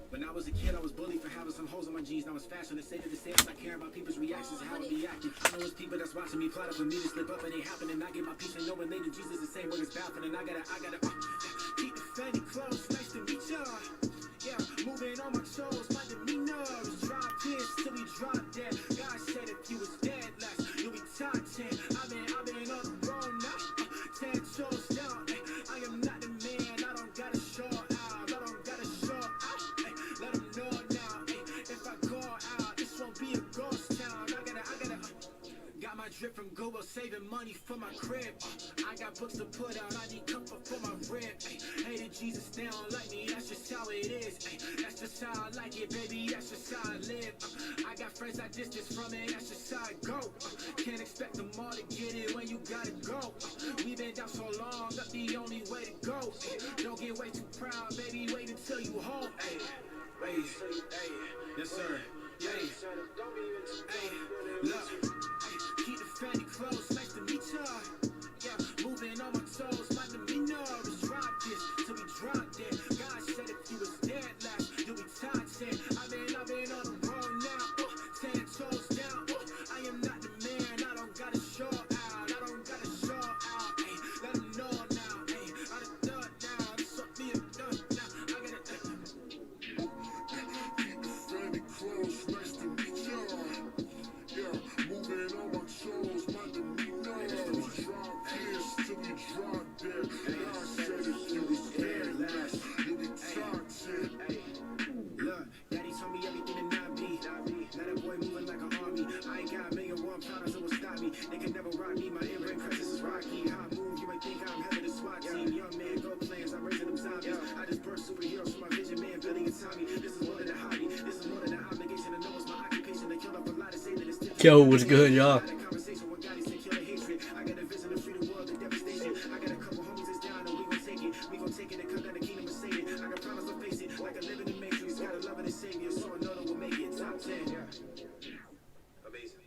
When I was a kid, I was bullied for having some holes in my jeans. Now it's fashion to say to the same. I care about people's reactions and how I be acting. I know it's people that's watching me plotting for me to slip up and it happen. And I get my peace and knowing later Jesus the same word is baffling. And I gotta keep the family close. Nice to meet ya. Yeah, moving on my toes. My demeanor is drop this till we drop dead. God said if you was dead last, you'll be top 10. I've been on the road now. 10 toes down. I am not the man. I don't gotta show out. I don't gotta show out. Let them know now. If I go out, this won't be a ghost town. I gotta got my drip from Google, saving money for my crib. I got books to put out. I need comfort for my rib. Hated Jesus, they don't like me. That's just how it is. That's just how I like it, baby. That's just how I live. I got friends I distance from it. That's just how I go. Can't expect them all to get it when you gotta go. We've been down so long, that's the only way to go. Don't get way too proud, baby. Wait until you home. Hey, yes sir. Hey, look, keep the family close. Nice to meet ya. Yeah, moving on my toes. My demeanor is drop this till we drop dead. God said if you was dead last, you'll be top 10. I've been on the road now. 10 toes down. I am not the man. I don't gotta show out. I don't gotta show out. Let them know now. I done done now. This will be a done now. I gotta. Family close, nice to meet ya. Yeah, moving on my toes, my demeanor is drop this till we drop dead. God said if you was dead last, you'll be top 10. Look, daddy told me everything to not be. Now that boy moving like an army. I ain't got $1,000,000 problems that will stop me. They can never rock me. My in-ring presence is rocky. How I move, you might think I'm having a SWAT team. Young man, go plans, I'm raising them zombies. I just birthed superheroes from my vision, man, Billy and Tommy. This is more than a hobby. This is more than an obligation. I know it's my occupation to kill off a lot of say that it's different. Yo, what's good, y'all? I got a conversation with God, he said kill the hatred. I got a vision to free the world, the devastation. I got a couple homies that's down and we gon' take it. We gon' take it and come down the kingdom and save it. I got promise to face it like a living in matrix. Got a love and a savior, so I know that we'll make it top 10. Yeah. Amazing.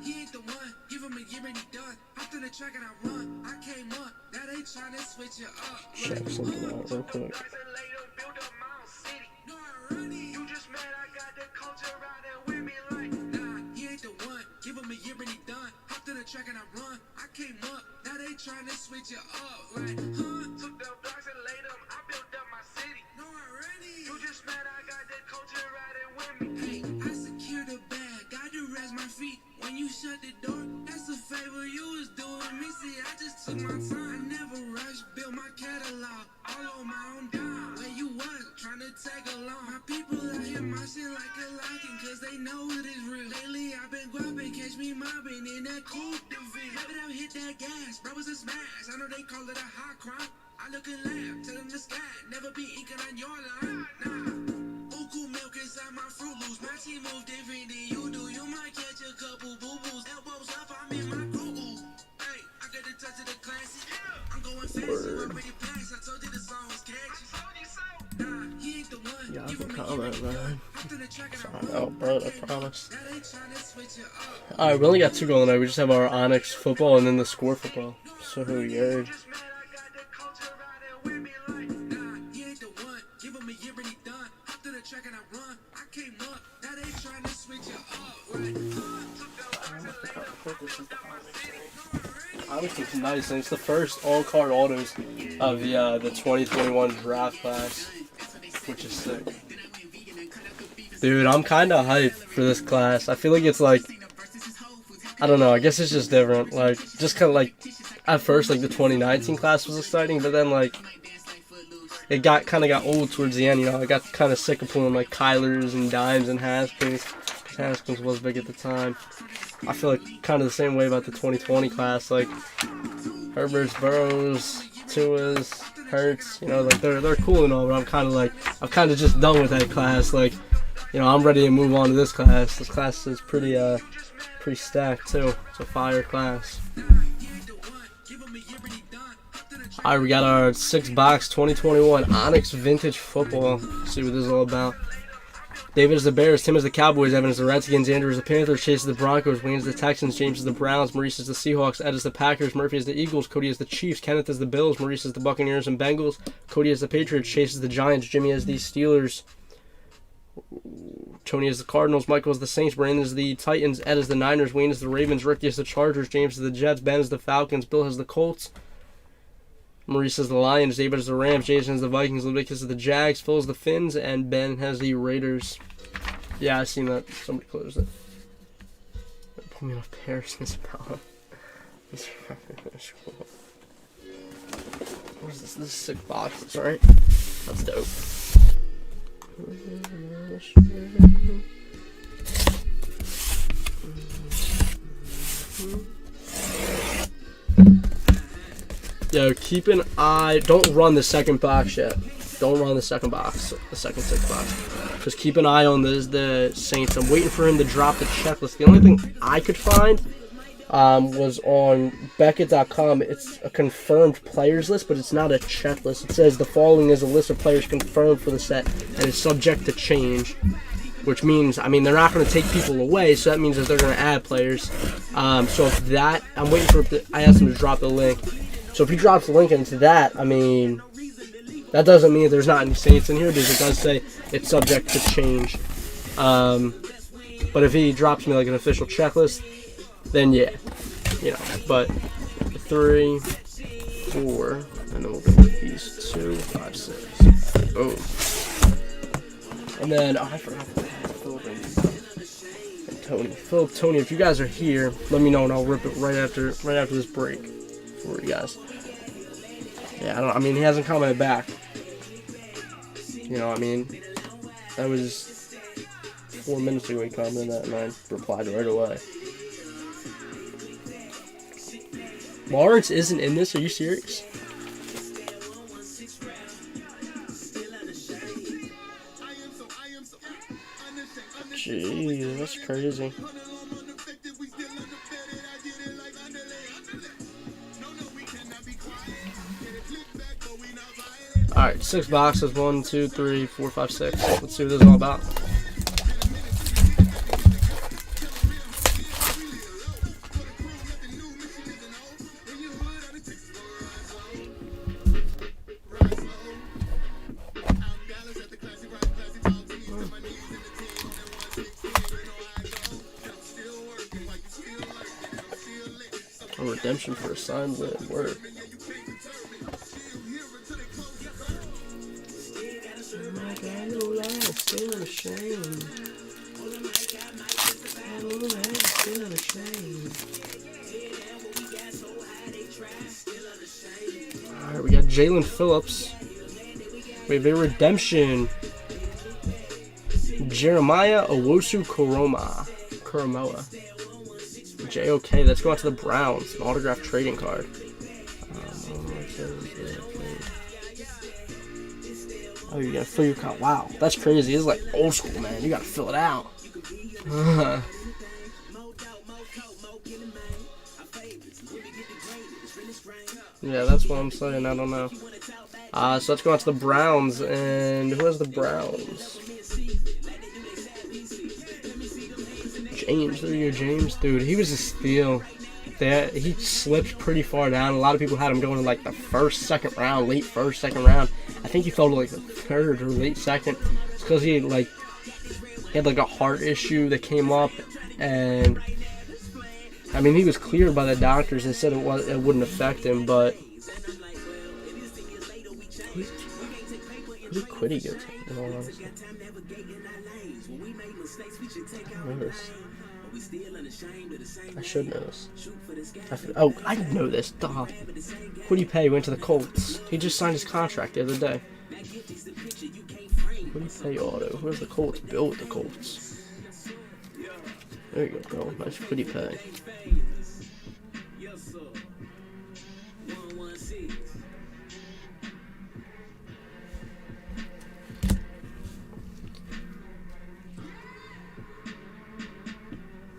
He ain't the one, give him a year and he done. Hopped in the track and I run. I came up, now they tryna switch it up. Check something out real quick. You just mad I got the culture riding with me like, nah, he ain't the one, give him a year and he done. Hopped in the track and I run. I came up, now they tryna switch it up. Like, took the blocks and laid them, I built up my city. No, already. You just mad I got the culture riding with me. Hey, I secured the bag, got to rest my feet. When you shut the door, that's a favor you was doing me. See, I just took my time, I never rushed, built my catalog, all on my own dime. Where you was, trying to tag along. My people out here marching like a lion, cause they know it is real. Lately I've been guapping, catch me mobbing in that coupe division. Let them hit that gas, bro, it's a smash. I know they call it a high crime. I look and laugh, tell them the sky, never be inking on your line. Nah, Uku milk inside my Fruit Loops. My team move different than you do. You might catch a couple boo-boos. Elbows up, I'm in my goo-goo. Hey, I got the touch of the classic. I'm going fast, you already passed. I told you the song was catchy. Nah, he ain't the one. Yeah, I Give can him a comment, year. man. Hopped in the track and I Shout run. out, bro, I promise. Now they tryna switch it up. Alright, we only got 2 going tonight. We just have our Onyx football and then the score football. So who we got? Just mad I got the culture riding with me like, nah, he ain't the one. Give him a year and he done. Hopped in the track and I run. I came up, now they trying to switch it up. Like, took the blocks and laid them, I built up my city. Onyx looks nice, and it's the first all-card autos of the 2021 draft class, which is sick. Dude, I'm kind of hyped for this class. I feel like it's like, I don't know, I guess it's just different. Like, just kind of like, at first, like, the 2019 class was exciting, but then, like, it kind of got old towards the end, you know. I got kind of sick of pulling, like, Kylers and Dimes and Haskins. Haskins was big at the time. I feel like kind of the same way about the 2020 class. Like Herbert's, Burrows, Tua's, Hurts. You know, like they're cool and all, but I'm kind of just done with that class. Like, you know, I'm ready to move on to this class. This class is pretty stacked too. It's a fire class. Alright, we got our 6-box 2021 Onyx Vintage Football. Let's see what this is all about. David is the Bears, Tim is the Cowboys, Evan is the Redskins, Andrew is the Panthers, Chase is the Broncos, Wayne is the Texans, James is the Browns, Maurice is the Seahawks, Ed is the Packers, Murphy is the Eagles, Cody is the Chiefs, Kenneth is the Bills, Maurice is the Buccaneers and Bengals, Cody is the Patriots, Chase is the Giants, Jimmy is the Steelers, Tony is the Cardinals, Michael is the Saints, Brandon is the Titans, Ed is the Niners, Wayne is the Ravens, Ricky is the Chargers, James is the Jets, Ben is the Falcons, Bill has the Colts, Maurice is the Lions, David is the Rams, Jason is the Vikings, Leviticus is the Jags, Phil is the Finns, and Ben has the Raiders. Yeah, I seen that. Somebody closed it. Put me off Paris Bella. What is this? This is 6 boxes, right? That's dope. Yo, keep an eye. Don't run the second box yet. Don't run the second box, the second 6 box. Just keep an eye on the Saints. I'm waiting for him to drop the checklist. The only thing I could find was on Beckett.com. It's a confirmed players list, but it's not a checklist. It says the following is a list of players confirmed for the set and is subject to change, which means, I mean, they're not going to take people away, so that means that they're going to add players. So if that, I'm waiting for, I asked him to drop the link. So if he drops the link into that, I mean, that doesn't mean there's not any Saints in here, because it does say it's subject to change. But if he drops me like an official checklist, then yeah, you know. But 3, 4, and then we'll go with these 2, 5, 6. Oh, and then I forgot Philip and Tony. Philip, Tony, if you guys are here, let me know and I'll rip it right after this break for you guys. Yeah, I mean, he hasn't commented back. You know, I mean, that was 4 minutes ago he commented that, and I replied right away. Lawrence isn't in this? Are you serious? Gee, that's crazy. Alright, 6 boxes. 1, 2, 3, 4, 5, 6. Let's see what this is all about. A redemption for a signed word. Alright, we got Jalen Phillips. We have a redemption. Jeremiah Owusu-Koramoah. JOK, that's going to the Browns. An autographed trading card. Oh, you gotta fill your card. Wow, that's crazy. It's like old school, man. You gotta fill it out. Yeah, that's what I'm saying. I don't know. So let's go on to the Browns. And who has the Browns? James. There you go, James. Dude, he was a steal. He slipped pretty far down. A lot of people had him going in like the first, second round, late first, second round. I think he fell to like the 3rd or late 2nd. It's because he had like a heart issue that came up, and I mean, he was cleared by the doctors and said it wouldn't affect him, but who quit he gets in all honesty? I know this. I should know this. I know this. Duh. Who do you pay? He went to the Colts. He just signed his contract the other day. Who do you pay auto? Where's the Colts? Bill with the Colts. There you go, bro. Nice pretty peg. Yes, sir. 116.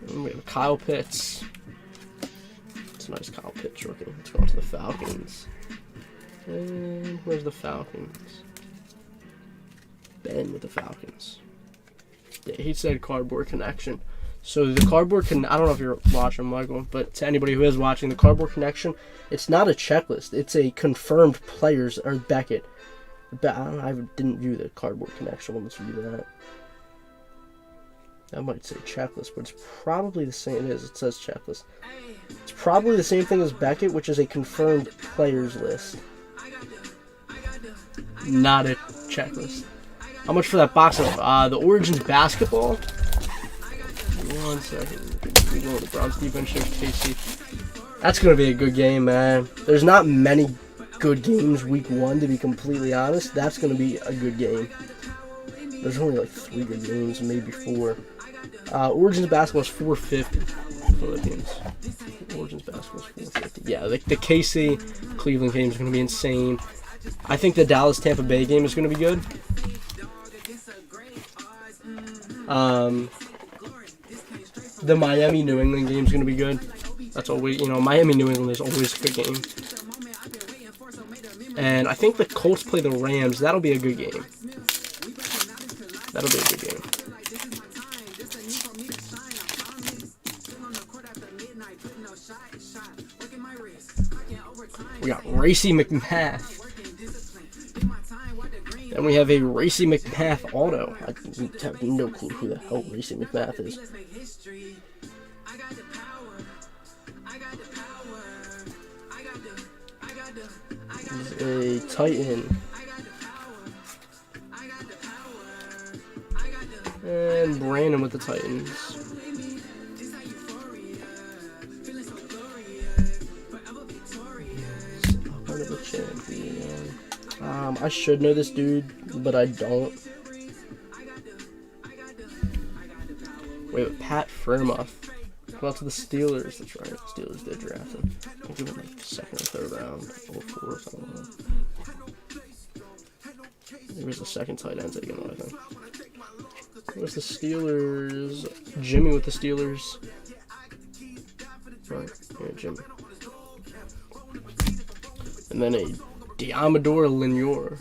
And we have Kyle Pitts. It's a nice Kyle Pitts rookie. Let's go on to the Falcons. And where's the Falcons? Ben with the Falcons. Yeah, he said cardboard connection. So the cardboard I don't know if you're watching, Michael, but to anybody who is watching, the cardboard connection, it's not a checklist. It's a confirmed players, or Beckett. I didn't view the cardboard connection. Let's view that. That might say checklist, but it's probably the same. It is. It says checklist. It's probably the same thing as Beckett, which is a confirmed players list. Not a checklist. How much for that box of the Origins basketball? 1 second. We go with the Browns defense shows KC. That's gonna be a good game, man. There's not many good games week 1, to be completely honest. That's gonna be a good game. There's only like 3 good games, maybe 4. Origins basketball is 450. Philippines. Origins basketball is 450. Yeah, the KC Cleveland game is gonna be insane. I think the Dallas Tampa Bay game is gonna be good. The Miami New England game is going to be good. That's always, Miami New England is always a good game. And I think the Colts play the Rams. That'll be a good game. That'll be a good game. We got Racy McMath. Then we have a Racy McMath auto. I have no clue who the hell Racy McMath is. He's a Titan. And Brandon with the Titans. Part of the champion. I should know this dude, but I don't. Wait, Pat Freiermuth. Come out to the Steelers. That's right. Steelers did draft him. I think he went like 2nd or 3rd round. 04 or something. There was the 2nd tight end taken, I think. Where's the Steelers? Jimmy with the Steelers. Right. Yeah, Jimmy. And then a Diamador Lenior.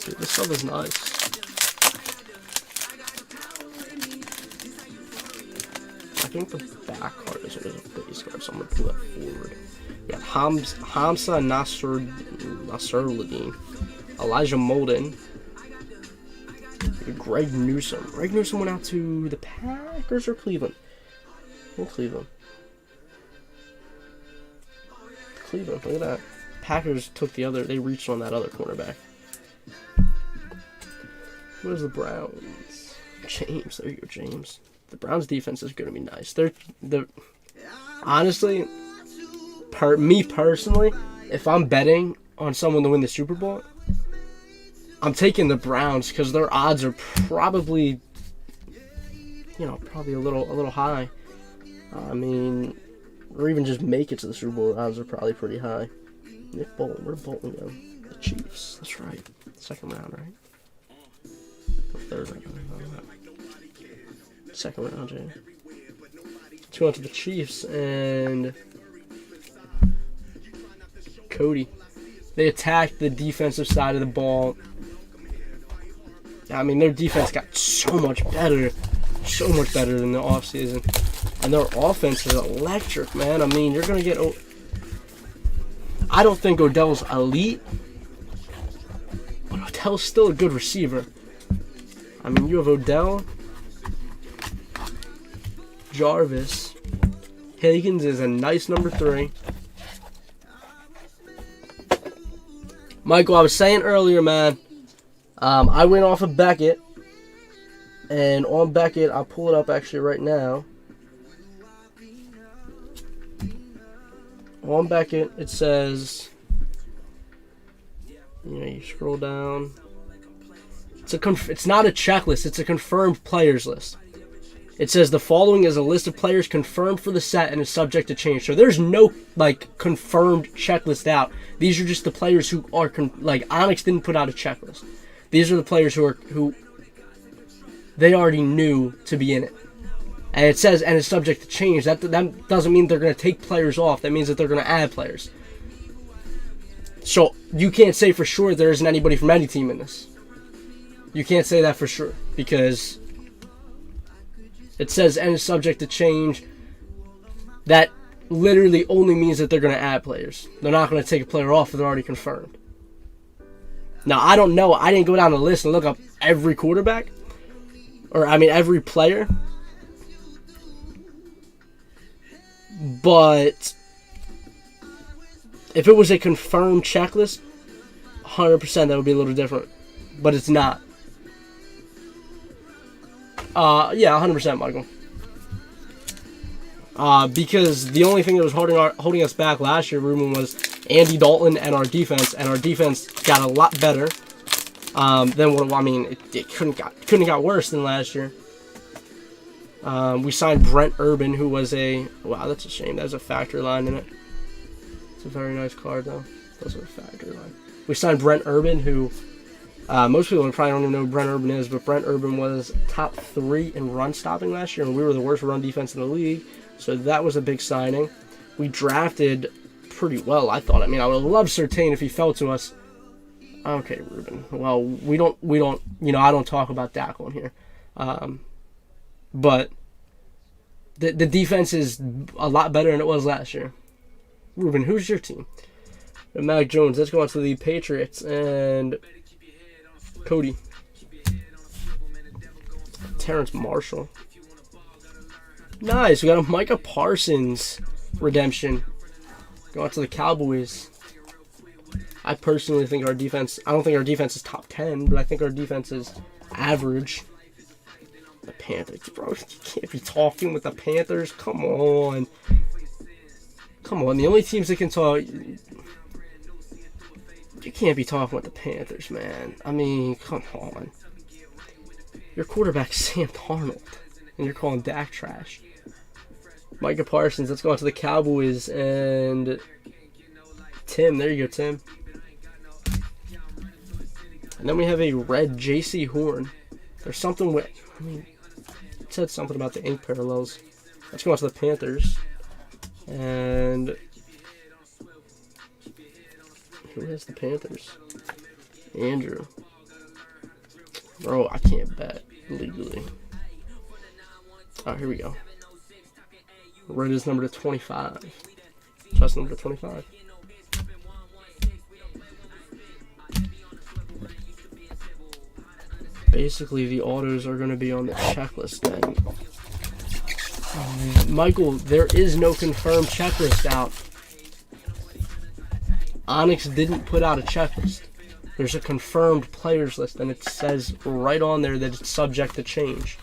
Dude, this stuff is nice. I think the back card is a base card, so I'm going to pull that forward. We got Hamza Nasruddin, Elijah Molden, Greg Newsome. Greg Newsome went out to the Packers or Cleveland? Oh, Cleveland. Cleveland, look at that. Packers took they reached on that other cornerback. Where's the Browns? James, there you go, James. The Browns defense is gonna be nice. Honestly, me personally, if I'm betting on someone to win the Super Bowl, I'm taking the Browns because their odds are probably, probably a little high. I mean, or even just make it to the Super Bowl, odds are probably pretty high. Nick Bolton, where Bolton go? The Chiefs, that's right. 2nd round, right? Or 3rd round. 2nd round, Jay. Let's go on to the Chiefs and Cody. They attacked the defensive side of the ball. I mean, their defense got so much better than the offseason. And their offense is electric, man. I mean, you're going to get... I don't think Odell's elite, but Odell's still a good receiver. I mean, you have Odell, Jarvis. Higgins is a nice number 3. Michael, I was saying earlier, man, I went off of Beckett, and on Beckett, I'll pull it up actually right now. On Beckett, it says, you scroll down. It's not a checklist, it's a confirmed players list. It says the following is a list of players confirmed for the set and is subject to change. So there's no confirmed checklist out. These are just the players who are Onyx didn't put out a checklist. These are the players who they already knew to be in it. And it says and is subject to change. That doesn't mean they're going to take players off. That means that they're going to add players. So you can't say for sure there isn't anybody from any team in this. You can't say that for sure because it says and is subject to change. That literally only means that they're going to add players. They're not going to take a player off if they're already confirmed. Now, I don't know. I didn't go down the list and look up every quarterback. Every player. But if it was a confirmed checklist, 100% that would be a little different. But it's not. Yeah, 100%, Michael. Because the only thing that was holding us back last year, Ruben, was Andy Dalton and our defense got a lot better than what it couldn't have got worse than last year. We signed Brent Urban, who was wow, that's a shame. That was a factory line in it. It's a very nice card, though. Those are a factory line. We signed Brent Urban, who most people probably don't even know who Brent Urban is, but Brent Urban was top 3 in run stopping last year, and we were the worst run defense in the league. So that was a big signing. We drafted pretty well, I thought. I would have loved Surtain if he fell to us. Okay, Ruben. Well, we don't. I don't talk about Dak on here. But the defense is a lot better than it was last year. Ruben, who's your team? Mac Jones. Let's go on to the Patriots and Cody. Terrence Marshall. Nice. We got a Micah Parsons redemption. Go on to the Cowboys. I personally think our defense, I don't think our defense is top 10, but I think our defense is average. The Panthers, bro, you can't be talking with the Panthers. Come on. Come on, the only teams that can talk, you can't be talking with the Panthers, man. Come on. Your quarterback's Sam Darnold, and you're calling Dak trash. Micah Parsons, let's go on to the Cowboys, and Tim, there you go, Tim. And then we have a red J.C. Horn. There's something with, it said something about the ink parallels. Let's go on to the Panthers. And who has the Panthers? Andrew. Bro, I can't bet legally. Oh, here we go. Red is number to 25. Just number 25. Basically, the autos are going to be on the checklist then. Michael, there is no confirmed checklist out. Onyx didn't put out a checklist. There's a confirmed players list, and it says right on there that it's subject to change.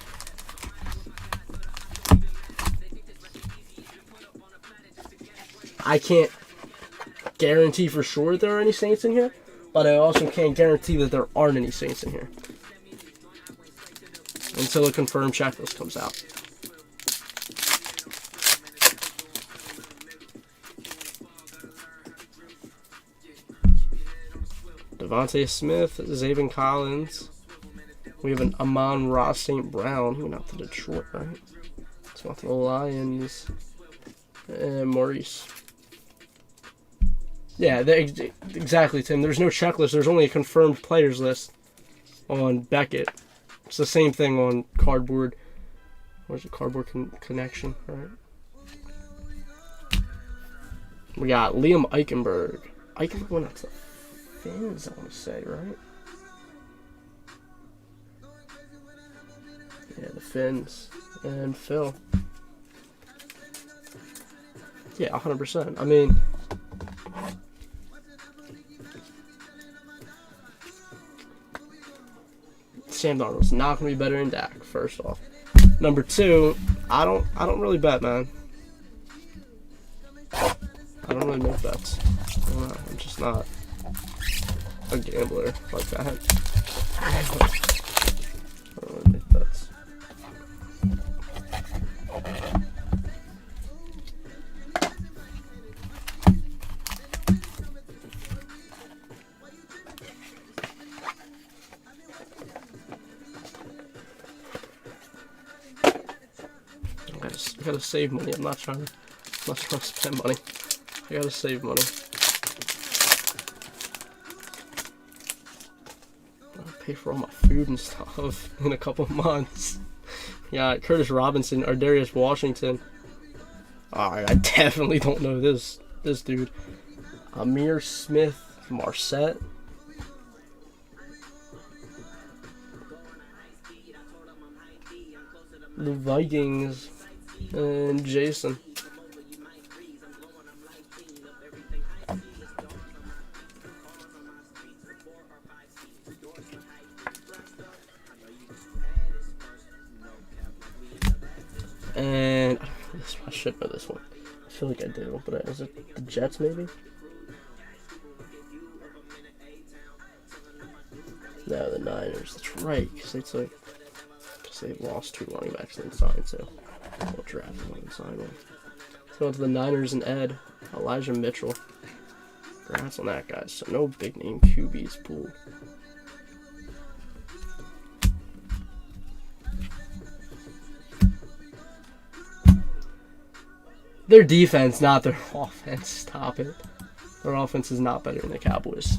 I can't guarantee for sure there are any Saints in here, but I also can't guarantee that there aren't any Saints in here until a confirmed checklist comes out. Devontae Smith, Zaven Collins. We have an Amon-Ra St. Brown. He went out to Detroit, right? Let's go to the Lions. And Maurice. Yeah, exactly, Tim. There's no checklist. There's only a confirmed players list on Beckett. It's the same thing on Cardboard. Where's the Cardboard Connection? All right. We got Liam Eichenberg. Eichenberg went out to the Fins, I want to say, right? Yeah, the Fins. And Phil. Yeah, 100%. I mean, Sam Darnold's not gonna be better than Dak. First off, number two, I don't really bet, man. I don't really make bets. I don't know, I'm just not a gambler like that. I don't really make bets. I gotta save money. I'm not trying to spend money. I gotta save money. I'll pay for all my food and stuff in a couple of months. Yeah, Curtis Robinson or Darius Washington. Alright, I definitely don't know this dude. Amir Smith Marset. The Vikings and Jason. And I should know this one. I feel like I do, but is it the Jets maybe? No, the Niners. That's right, because they lost 2 running backs and signed, so we'll draft one and sign one. So to the Niners and Ed, Elijah Mitchell. Congrats on that, guys. So no big name QBs pool. Their defense, not their offense. Stop it. Their offense is not better than the Cowboys.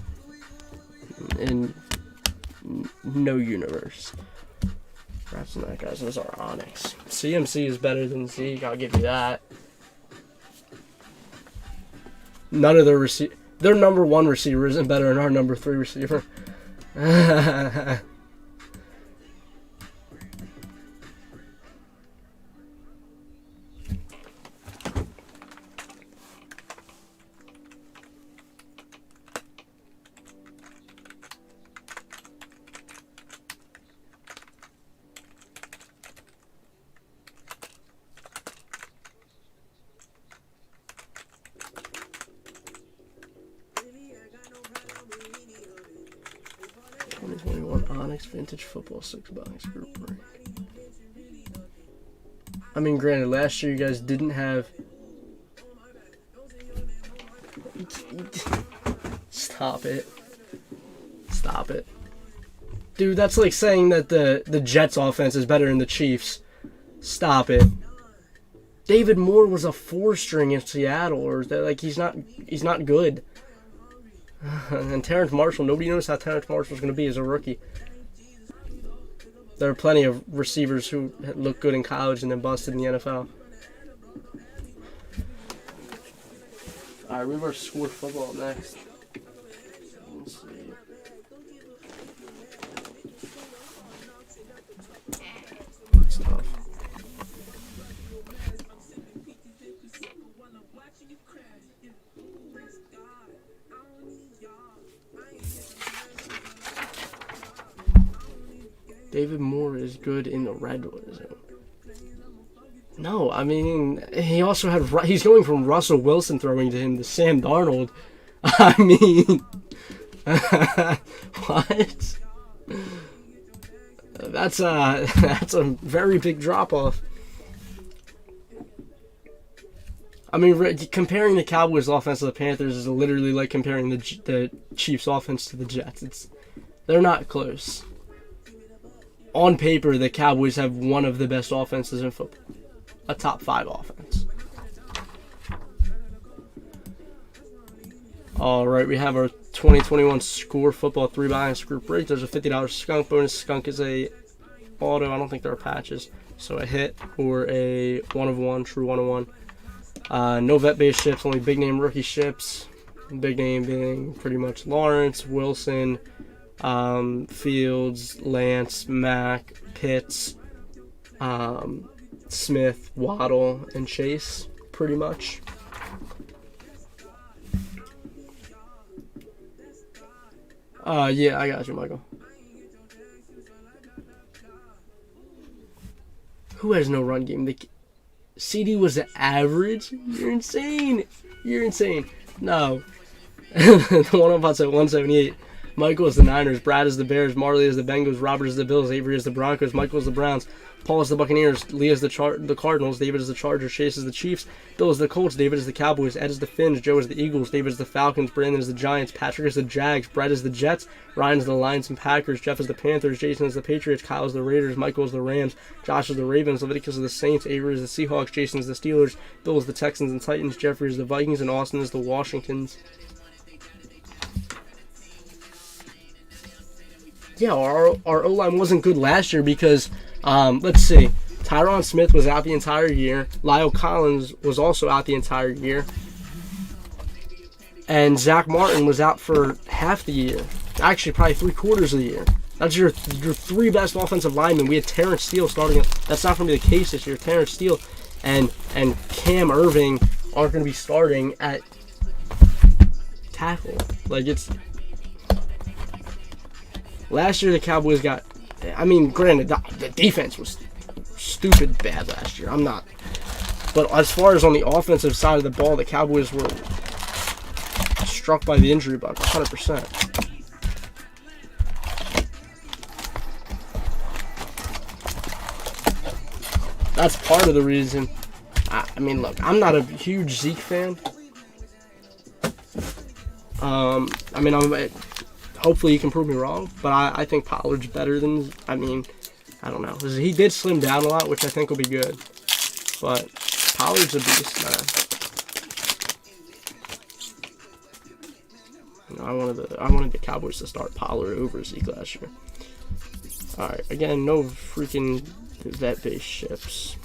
In no universe. Congrats on that, guys. Those are Onyx. CMC is better than Zeke. I'll give you that. None of their number 1 receiver isn't better than our number 3 receiver. Onyx Vintage Football 6-box group break. I mean, granted, last year you guys didn't have. Stop it. Stop it. Dude, that's like saying that the Jets offense is better than the Chiefs. Stop it. David Moore was a 4-string in Seattle, or that like he's not good. And Terrence Marshall, nobody knows how Terrence Marshall's going to be as a rookie. There are plenty of receivers who look good in college and then busted in the NFL. Alright, we have Score Football next. Let's see. Good stuff. David Moore is good in the red zone. No, I mean, he also had. He's going from Russell Wilson throwing to him to Sam Darnold. I mean, what? That's a very big drop off. I mean, comparing the Cowboys' offense to the Panthers is literally like comparing the Chiefs' offense to the Jets. They're not close. On paper, the Cowboys have one of the best offenses in football. A top 5 offense. Alright, we have our 2021 Score Football 3-box group break. There's a $50 skunk bonus. Skunk is a auto. I don't think there are patches. So a hit or a 1 of 1, true 1 of 1. No vet-based ships, only big name rookie ships. Big name being pretty much Lawrence, Wilson, Fields, Lance, Mack, Pitts, Smith, Waddle, and Chase, pretty much. Yeah, I got you, Michael. Who has no run game? The CD was the average? You're insane. You're insane. No. The one I'm about to say, 178. Michael is the Niners. Brad is the Bears. Marley is the Bengals. Robert is the Bills. Avery is the Broncos. Michael is the Browns. Paul is the Buccaneers. Lee is the Cardinals. David is the Chargers. Chase is the Chiefs. Bill is the Colts. David is the Cowboys. Ed is the Finns. Joe is the Eagles. David is the Falcons. Brandon is the Giants. Patrick is the Jags. Brett is the Jets. Ryan is the Lions and Packers. Jeff is the Panthers. Jason is the Patriots. Kyle is the Raiders. Michael is the Rams. Josh is the Ravens. Leviticus is the Saints. Avery is the Seahawks. Jason is the Steelers. Bill is the Texans and Titans. Jeffrey is the Vikings. And Austin is the Washingtons. Yeah, our O-line wasn't good last year because, let's see, Tyron Smith was out the entire year. Lyle Collins was also out the entire year. And Zach Martin was out for half the year. Actually, probably 3/4 of the year. That's your three best offensive linemen. We had Terrence Steele starting. That's not going to be the case this year. Terrence Steele and Cam Irving aren't going to be starting at tackle. Like, it's... Last year, the Cowboys got... I mean, granted, the defense was stupid bad last year. I'm not... But as far as on the offensive side of the ball, the Cowboys were struck by the injury bug 100%. That's part of the reason. I mean, look, I'm not a huge Zeke fan. I mean, hopefully you can prove me wrong, but I think Pollard's better than, I mean, I don't know. He did slim down a lot, which I think will be good. But Pollard's a beast, man. You know, I wanted the Cowboys to start Pollard over Zeke last year. Alright, again, no freaking vet-based ships.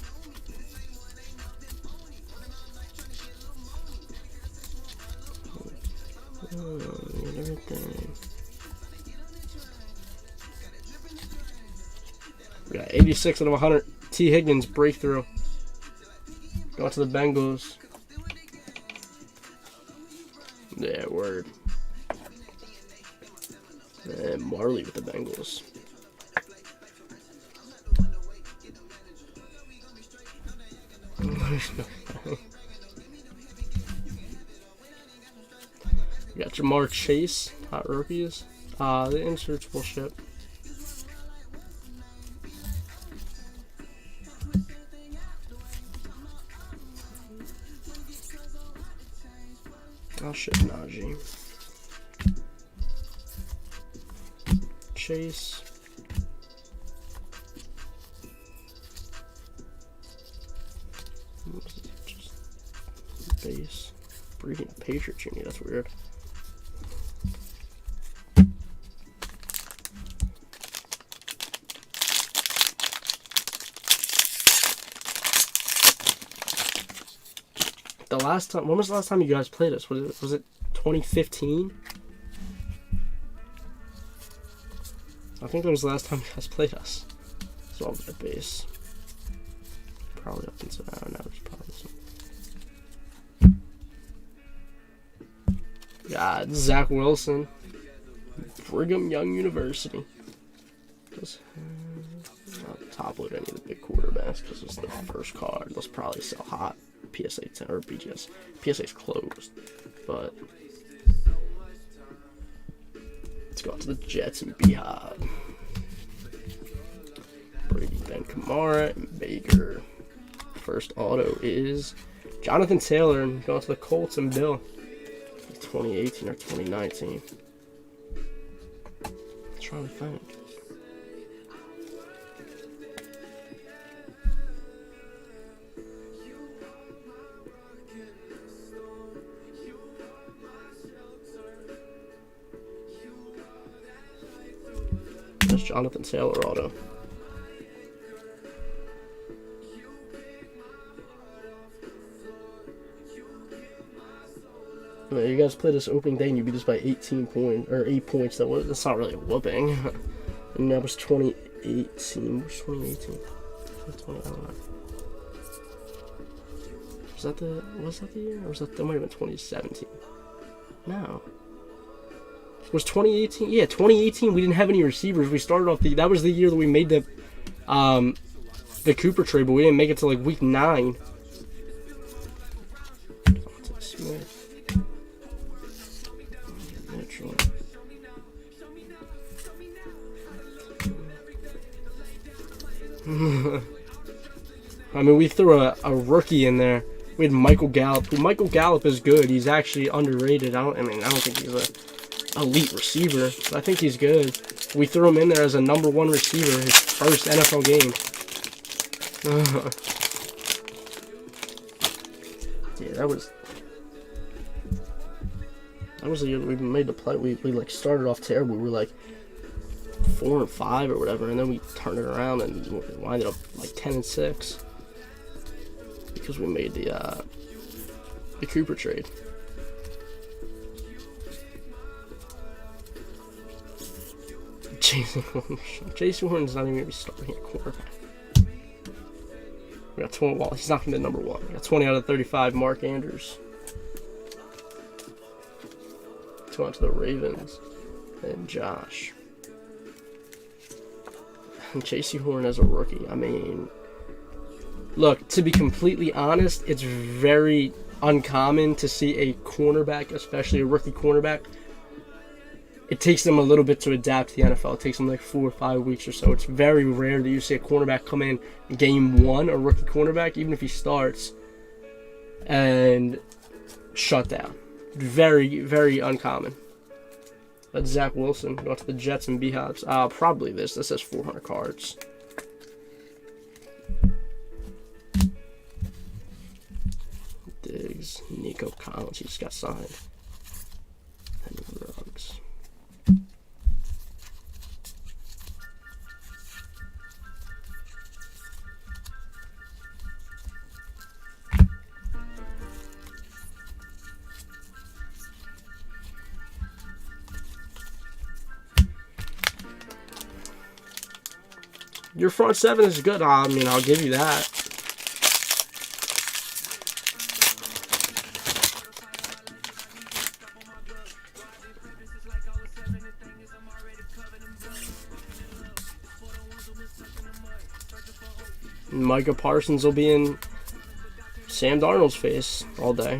Everything. We got 86 out of 100. T. Higgins breakthrough. Going to the Bengals. Yeah, word. And Marley with the Bengals. We got Jamar Chase, hot rookies. The inserts will ship. I'll ship Najee. Chase. Just base. Breeding Patriot Junior, that's weird. The last time, when was the last time you guys played us? Was it 2015? I think that was the last time you guys played us. It's all at base. Probably up until now. There's probably some. God, Zach Wilson, Brigham Young University. Does not top load any of the big quarterbacks because it's the first card. They'll probably sell hot. PSA 10 or BGS. PSA's closed, but let's go out to the Jets and Beehive. Brady, Ben Kamara, and Baker. First auto is Jonathan Taylor, and going to the Colts and Bill. 2018 or 2019. I'm trying to think. That's Jonathan Taylor auto. You guys played this opening day and you beat us by 18 points or 8 points. That's not really a whooping. And that was 2018. Where's 2018? 20, I don't know. Was that the year? Or was that might have been 2017? No. Was 2018? Yeah, 2018. We didn't have any receivers. We started off that was the year that we made the Cooper trade, but we didn't make it to like week 9. Smith. Mitchell. I mean, we threw a rookie in there. We had Michael Gallup. Michael Gallup is good. He's actually underrated. I don't think he's a elite receiver, but I think he's good. We threw him in there as a number 1 receiver his first NFL game. Yeah, that was the year that we made the play. We like started off terrible. We were like 4-5 or whatever, and then we turned it around and we winded up like 10-6 because we made the Cooper trade. Jason Horton's not even going to be starting at quarterback. We got 20. Well, he's not going to be number 1. We got 20 out of 35. Mark Andrews. Going to the Ravens and Josh. And J.C. Horn as a rookie. I mean, look, to be completely honest, it's very uncommon to see a cornerback, especially a rookie cornerback. It takes them a little bit to adapt to the NFL. It takes them like 4 or 5 weeks or so. It's very rare that you see a cornerback come in game 1, a rookie cornerback, even if he starts, and shut down. Very, very uncommon. That's Zach Wilson. Go to the Jets and Beehives. Probably this. This has 400 cards. Diggs. Nico Collins. He just got signed. And Ruggs. Your front 7 is good. I mean, I'll give you that. Micah Parsons will be in Sam Darnold's face all day.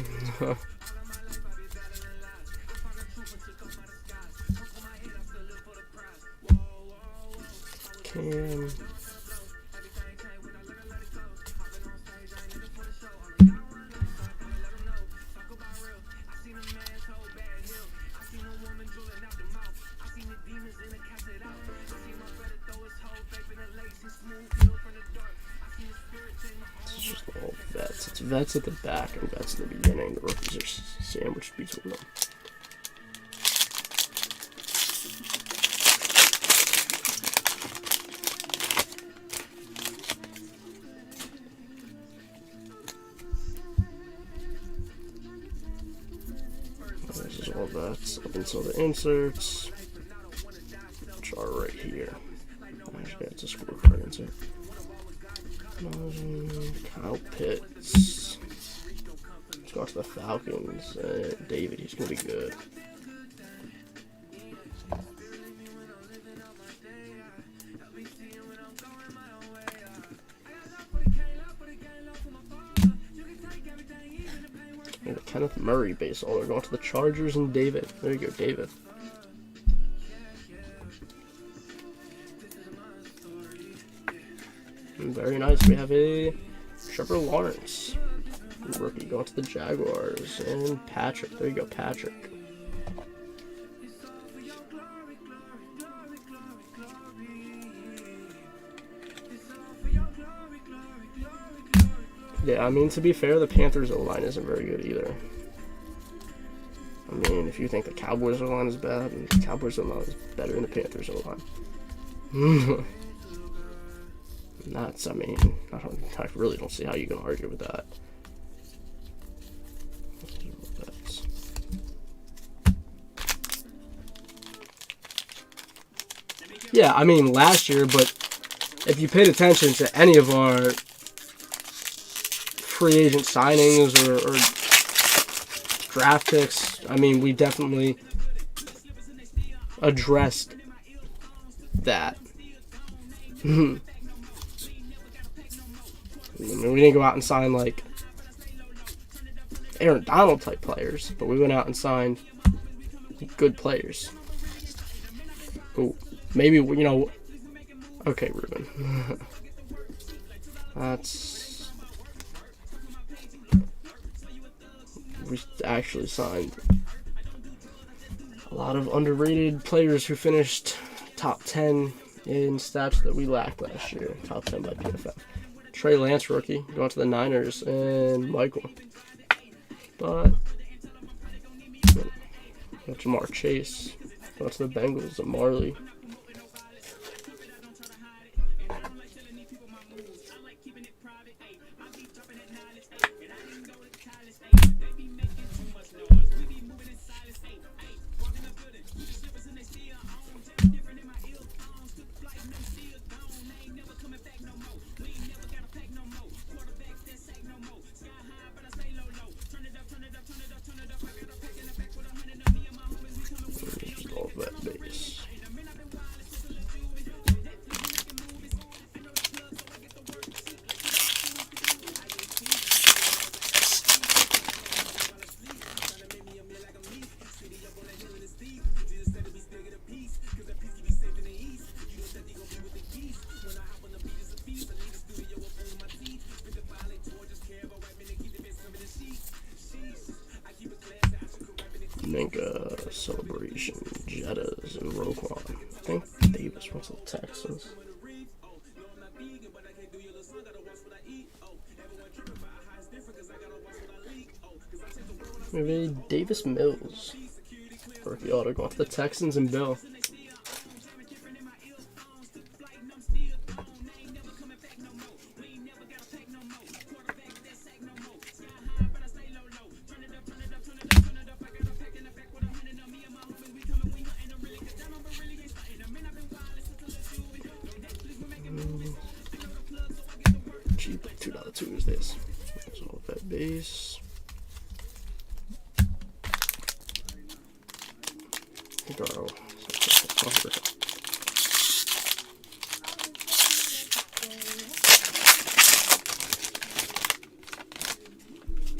Cam. It's vets at the back and vets at the beginning. The rookies are sandwiched between them. This is all vets up until the inserts, which are right here. Actually, it's a scorecard insert. Kyle Pitts. Let's go to the Falcons. David, he's going to be good. And the Kenneth Murray base. Oh, they're going to the Chargers and David. There you go, David. Very nice. We have a Trevor Lawrence rookie going to the Jaguars and Patrick. There you go, Patrick. Yeah, I mean, to be fair, the Panthers O-line isn't very good either. I mean, if you think the Cowboys O-line is bad, the Cowboys O-line is better than the Panthers O-line. Nuts. I mean, I really don't see how you can argue with that. Yeah, I mean, last year, but if you paid attention to any of our free agent signings or draft picks, I mean, we definitely addressed that. I mean, we didn't go out and sign like Aaron Donald type players, but we went out and signed good players. Ooh, maybe, you know, okay, Ruben. We actually signed a lot of underrated players who finished top 10 in stats that we lacked last year. Top 10 by PFF. Trey Lance, rookie, going to the Niners, and Michael. But Jamar Chase, going to the Bengals, and Marley. Minka, Celebration, Jettas, and Roquan. I think Davis went to the Texans. Maybe Davis Mills. Rookie auto going to the Texans and Bill. Cheap, like $2 Tuesdays. That's all that base. Darnold.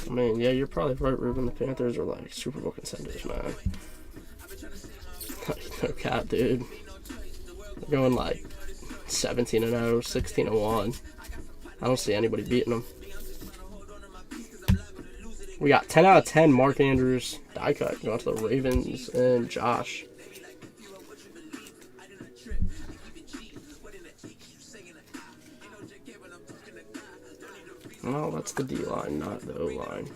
I mean, yeah, you're probably right, Ruben. The Panthers are like Super Bowl contenders, man. No cap, dude. They're going like 17-0, 16-1. I don't see anybody beating them. We got 10 out of 10 Mark Andrews die cut going to the Ravens and Josh. Well, that's the D line, not the O line.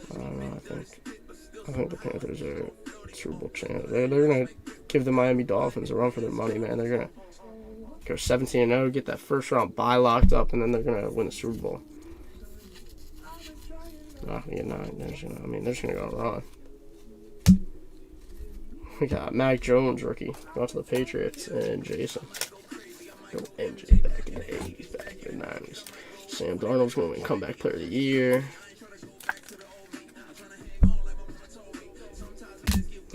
I don't know. I think the Panthers are Super Bowl champs. They're gonna give the Miami Dolphins a run for their money, man. They're gonna go 17-0, get that first round bye locked up, and then they're gonna win the Super Bowl. Not gonna get 9. They're just gonna go run. We got Mac Jones, rookie, going to the Patriots, and Jason. Go MJ back in the 80s, back in the 90s. Sam Darnold's going to win comeback player of the year.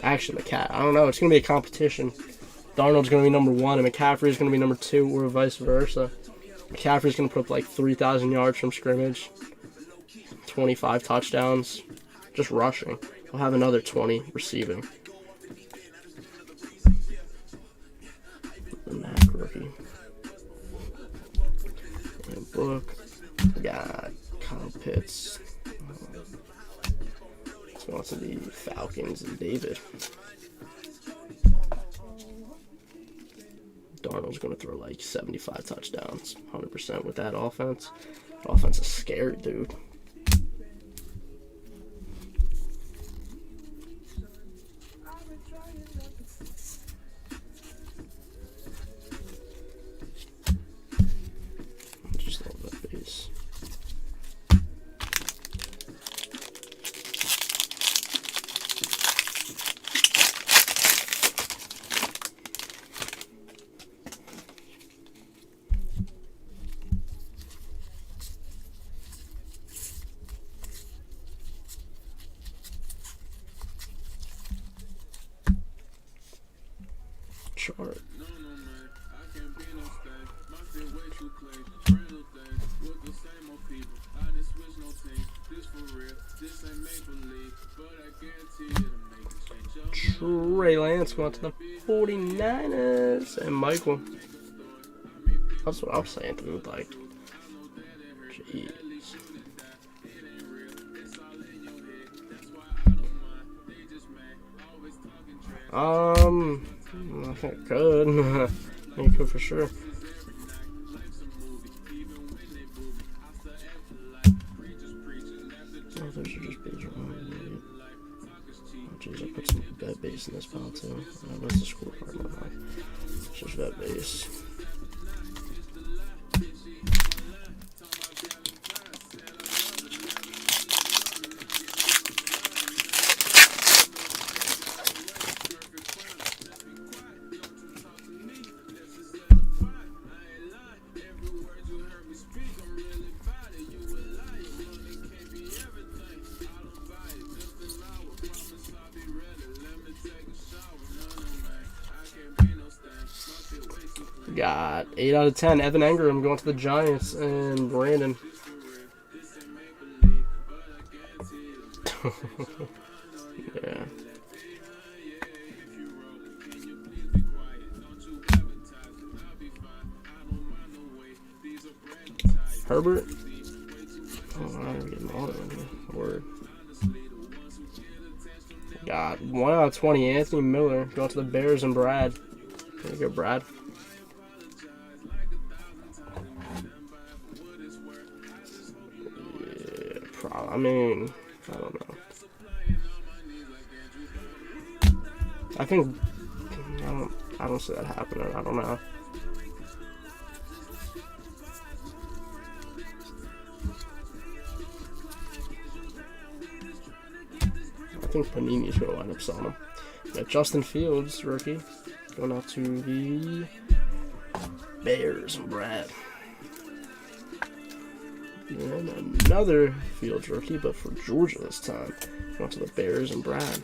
Actually, I don't know. It's going to be a competition. Darnold's going to be number 1, and McCaffrey's going to be number 2, or vice versa. McCaffrey's going to put up like 3,000 yards from scrimmage, 25 touchdowns, just rushing. He'll have another 20 receiving. The Mac rookie. And Book. We got Kyle Pitts. Let's go on to the Falcons and David. Darnold's going to throw like 75 touchdowns, 100% with that offense. That offense is scary, dude. Just love that base. chart. Trey Lance going to the 49ers, and Michael. That's what I was saying, dude. Like, jeez. I think it could. I think it could for sure. Oh, those should just be wrong. Oh, jeez, I put some vet base in this pile too. What's the scorecard now? It's just vet base. Got 8 out of 10. Evan Engram going to the Giants, and Brandon. Yeah. Herbert. Oh, I'm getting all of them. Word. Got 1 out of 20. Anthony Miller going to the Bears, and Brad. There you go, Brad. I mean, I don't know. I don't see that happening. I don't know. I think Panini's gonna wind up selling him. Got Justin Fields, rookie, going out to the Bears, and Brad. And another Fields rookie, but for Georgia this time. Going to the Bears, and Brad.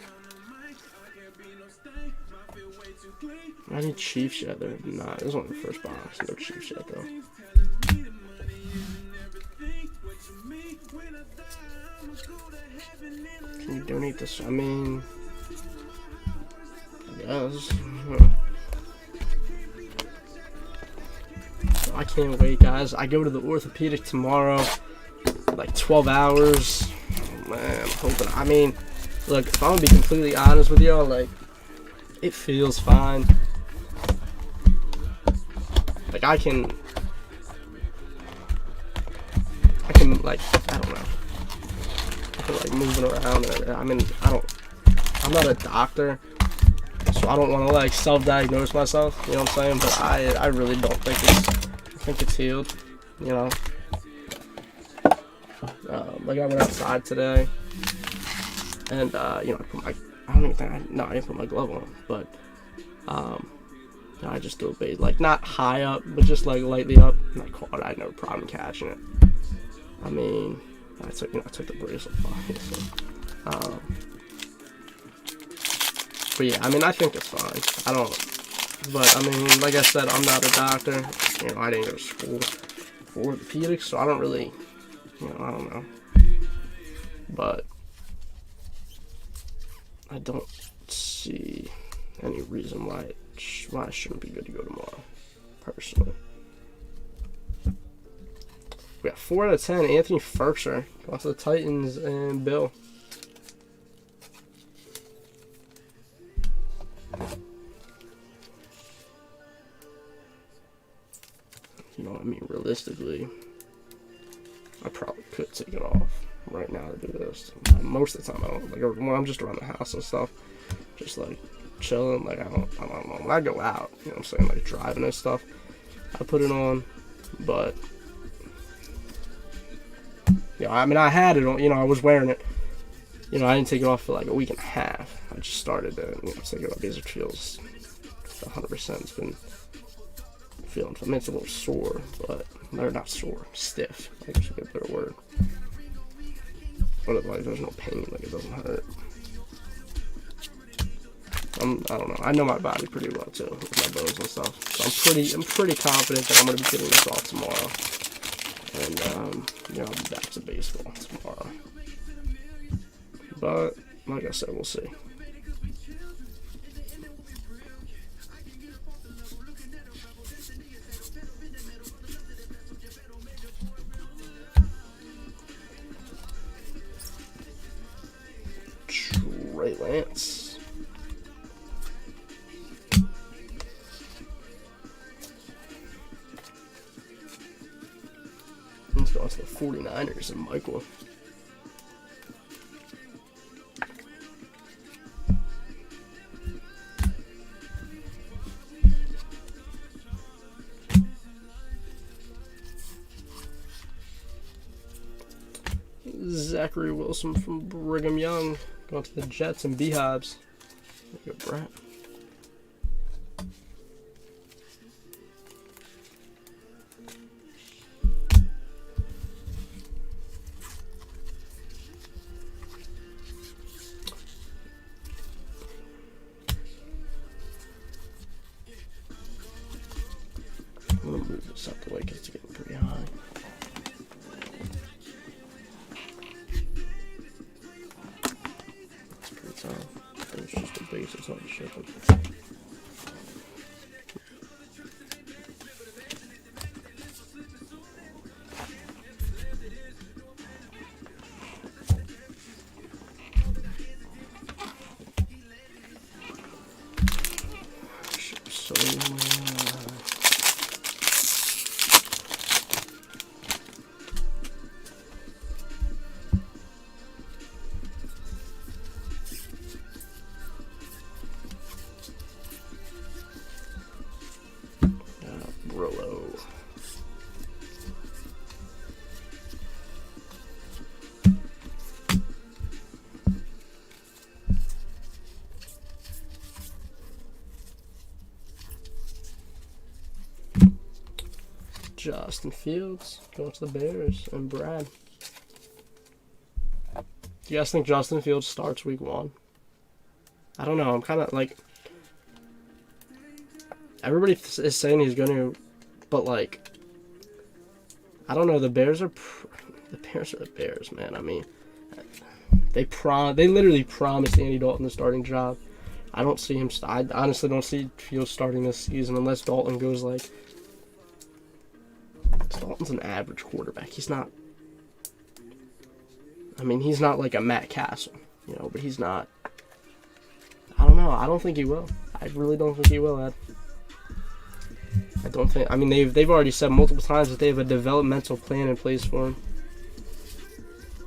I need Chiefs yet. They're not. This is only the first box. No Chiefs yet, though. Can you donate this? I mean, I guess. I can't wait, guys. I go to the orthopedic tomorrow, like 12 hours. Oh, man, I'm hoping. I mean, look, if I'm gonna be completely honest with y'all, like, it feels fine. Like, I can, like, I don't know. I feel like moving around. And I mean, I'm not a doctor, so I don't want to, like, self-diagnose myself. You know what I'm saying? But I really don't think it's healed, you know. Like, I went outside today, and you know, I didn't put my glove on, but you know, I just threw a bait, like, not high up, but just like lightly up, and I caught it. I had no problem catching it. I mean, I took the bracelet off. But yeah, I mean, I think it's fine. But I mean, like I said, I'm not a doctor. You know, I didn't go to school for orthopedics, so I don't really, you know, I don't know. But I don't see any reason why it shouldn't be good to go tomorrow, personally. We got 4 out of 10. Anthony Firkser going to the Titans, and Bill. You know, I mean, realistically, I probably could take it off right now to do this. Most of the time, I don't. Like, when I'm just around the house and stuff, just like chilling. Like, I don't know. When I go out, you know what I'm saying, like driving and stuff, I put it on. But you know, I mean, I had it on. You know, I was wearing it. You know, I didn't take it off for like a week and a half. I just started to, you know, take it off because it feels 100%. It's been feeling. I mean, it's a little sore, but they're not sore, stiff. I guess would be a better word. But like, there's no pain. Like, it doesn't hurt. I don't know. I know my body pretty well too, with my bones and stuff. So I'm pretty confident that I'm gonna be getting this off tomorrow. And you know, I'll be back to baseball tomorrow. But like I said, we'll see. Trey Lance. Let's go on to the 49ers and Michael. Zachary Wilson from Brigham Young. Going to the Jets and Beehives. There you go, Brett. I'm going to move this up the way because it's getting pretty high. It's just a base, it's not a shipping. So Brillo. Justin Fields going to the Bears and Brad. Do you guys think Justin Fields starts week 1? I don't know. I'm kind of like, everybody is saying he's going to, but like, I don't know. The Bears are the Bears, man. I mean, they literally promised Andy Dalton the starting job. I don't see him. I honestly don't see Fields starting this season unless Dalton goes like. Dalton's an average quarterback. He's not. I mean, he's not like a Matt Castle, you know, but he's not. I don't know. I don't think he will. I really don't think he will, Ed. I don't think. I mean, they've already said multiple times that they have a developmental plan in place for him,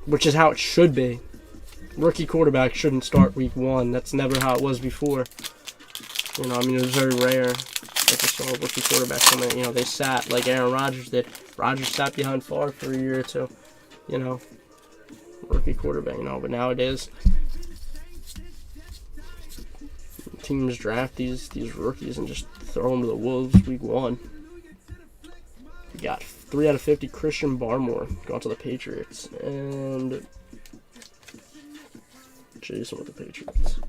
which is how it should be. Rookie quarterback shouldn't start week 1. That's never how it was before. You know, I mean, it was very rare that you saw a rookie quarterback come in. You know, they sat like Aaron Rodgers did. Rodgers sat behind Favre for a year or two. You know, rookie quarterback. You know, but nowadays teams draft these rookies and just throw them to the wolves week 1. We got 3 out of 50 Christian Barmore going to the Patriots and Jason with the Patriots.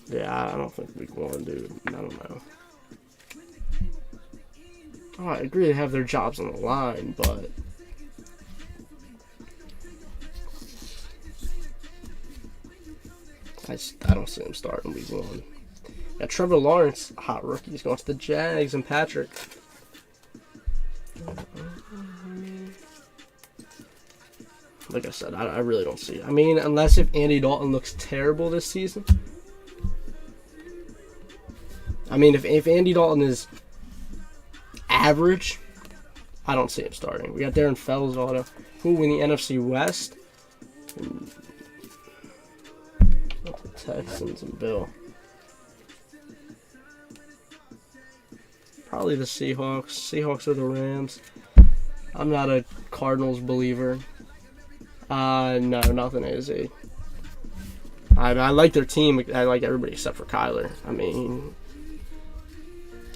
Yeah, I don't think week 1, dude. I don't know. Oh, I agree they have their jobs on the line, but I don't see him starting week 1. Yeah, Trevor Lawrence, hot rookie. He's going to the Jags and Patrick. Like I said, I really don't see it. I mean, unless if Andy Dalton looks terrible this season. I mean, if Andy Dalton is average, I don't see him starting. We got Darren Fells auto. Who win the NFC West? The Texans and Bill. Probably the Seahawks. Seahawks or the Rams. I'm not a Cardinals believer. No, nothing AZ. I like their team. I like everybody except for Kyler. I mean,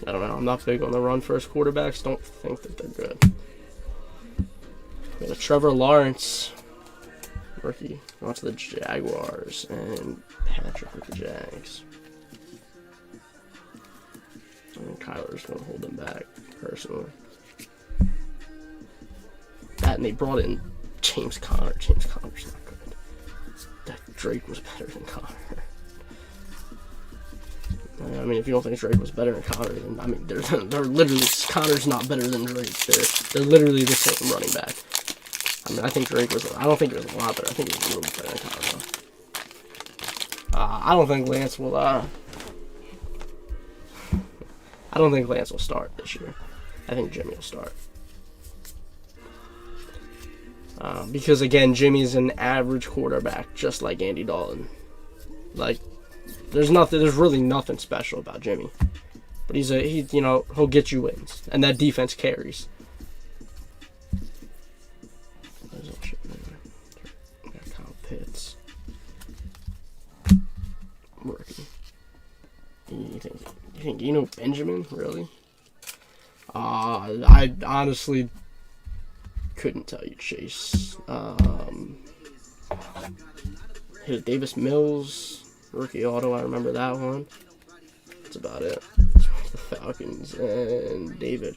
I don't know. I'm not big on the run-first quarterbacks. Don't think that they're good. We got a Trevor Lawrence rookie. On to the Jaguars, and Patrick with the Jags. And Kyler's going to hold them back, personally. That, and they brought in James Conner. James Conner's not good. That Drake was better than Conner. I mean, if you don't think Drake was better than Conner, then, I mean, they're literally, Conner's not better than Drake. They're literally the same running back. I mean, I think Drake was, I don't think it was a lot better. I think it was a little bit better than Conner, though. I don't think Lance will, I don't think Lance will start this year. I think Jimmy will start. Because, again, Jimmy's an average quarterback, just like Andy Dalton. Like, there's really nothing special about Jimmy. But he'll get you wins. And that defense carries. There's all shit there. Got Kyle Pitts. Rookie. You think Benjamin? Really? I honestly couldn't tell you, Chase. Davis Mills. Rookie auto, I remember that one. That's about it. The Falcons and David.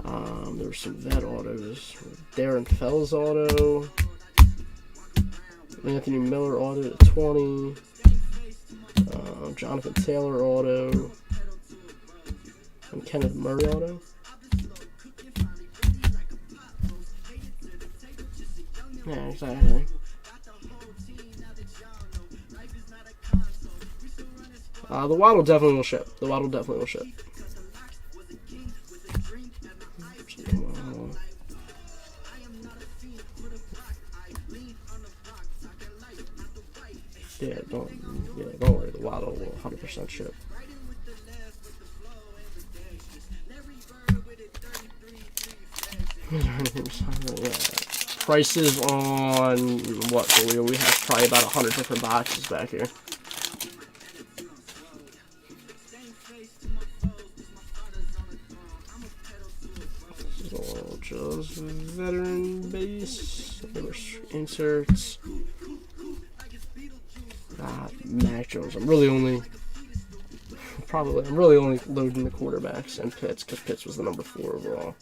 There were some vet autos. Darren Fells auto. Anthony Miller auto to 20. Jonathan Taylor auto. And Kenneth Murray auto. Yeah, exactly. The Waddle definitely will ship. Yeah, don't worry. The Waddle will 100% ship. Yeah. Prices on what, Julio? We have probably about 100 different boxes back here. Just veteran base. Inserts. Mac Jones. I'm really only loading the quarterbacks and Pitts because Pitts was the number 4 overall.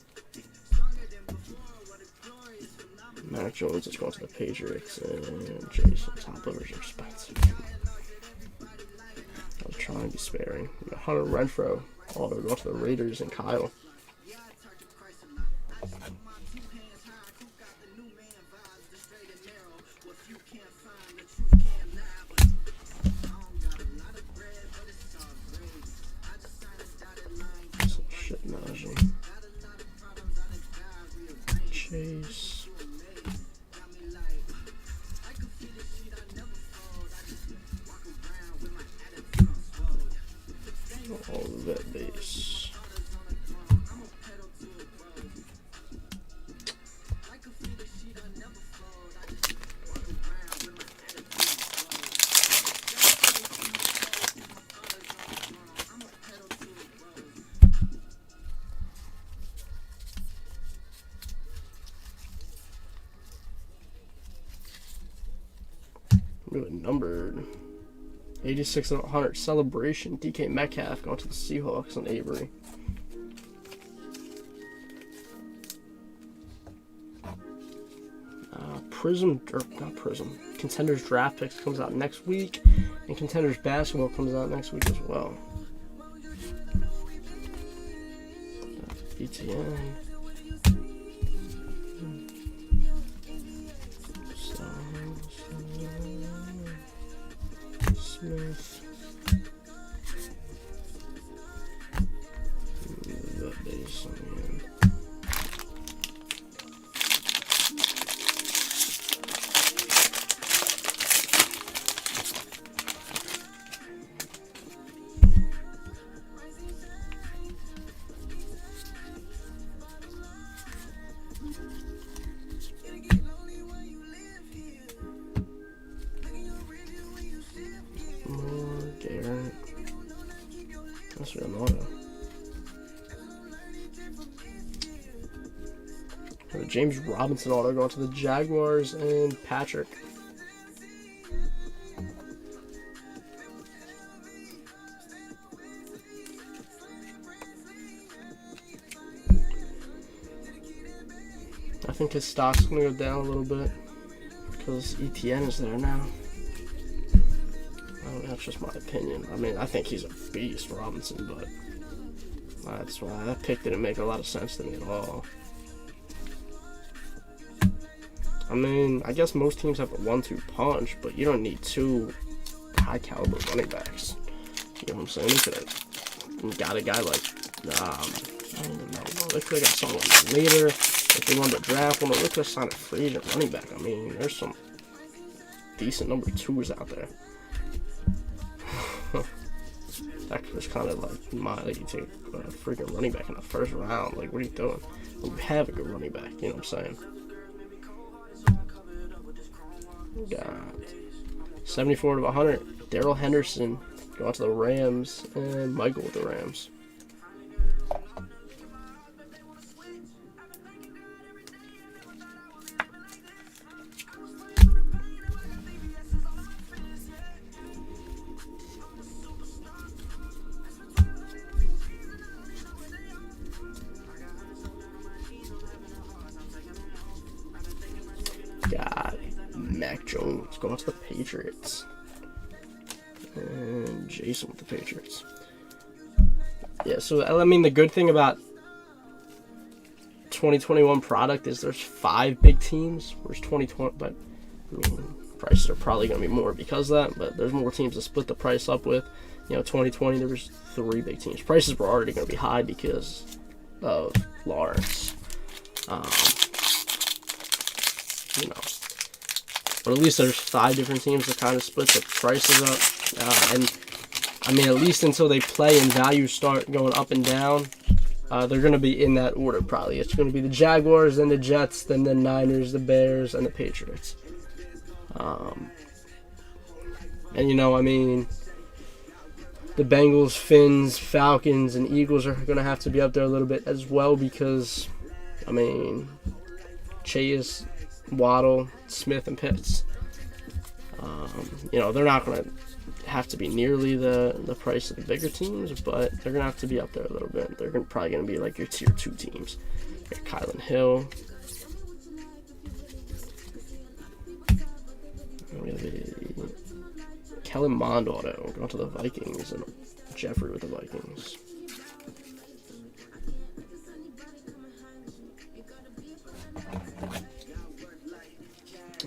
Mac Jones is going to the Patriots and Jason. Top loaders are expensive. I'll try and be sparing. Hunter Renfrow. Auto go to the Raiders and Kyle. Shit, Najee. Chase. All of that base. Really numbered 86 and 100 celebration. DK Metcalf going to the Seahawks on Avery. Contenders draft picks comes out next week, and Contenders basketball comes out next week as well. ETN. Smith. The base on the end. That's real auto. James Robinson auto going to the Jaguars and Patrick. I think his stock's going to go down a little bit because ETN is there now. I don't know, that's just my opinion. I mean, I think he's a beast, Robinson, but that's why that pick didn't make a lot of sense to me at all. I mean, I guess most teams have a 1-2 punch, but you don't need 2 high caliber running backs. You know what I'm saying? They could have got a guy like, I don't even know. They could have got someone later. If they wanted to draft one, they could have signed a free agent running back. I mean, there's some decent number 2s out there. That was kind of like you take a freaking running back in the first round. Like, what are you doing? Well, you have a good running back, you know what I'm saying? Got 74 of 100. Darrell Henderson going to the Rams, and Michael with the Rams. Got Mac Jones going to the Patriots. And Jason with the Patriots. Yeah, so I mean, the good thing about 2021 product is there's 5 big teams, whereas 2020, but I mean, prices are probably going to be more because of that, but there's more teams to split the price up with. You know, 2020 there was 3 big teams. Prices were already going to be high because of Lawrence. You know, but at least there's 5 different teams that kind of split the prices up, and I mean, at least until they play and values start going up and down, they're going to be in that order probably. It's going to be the Jaguars, then the Jets, then the Niners, the Bears, and the Patriots. And you know, I mean, the Bengals, Finns, Falcons, and Eagles are going to have to be up there a little bit as well because, I mean, Chase, Waddle, Smith, and Pitts. You know, they're not going to have to be nearly the price of the bigger teams, but they're going to have to be up there a little bit. They're probably going to be like your tier 2 teams. You got Kylan Hill. Kellen Mond auto going to the Vikings, and Jeffrey with the Vikings.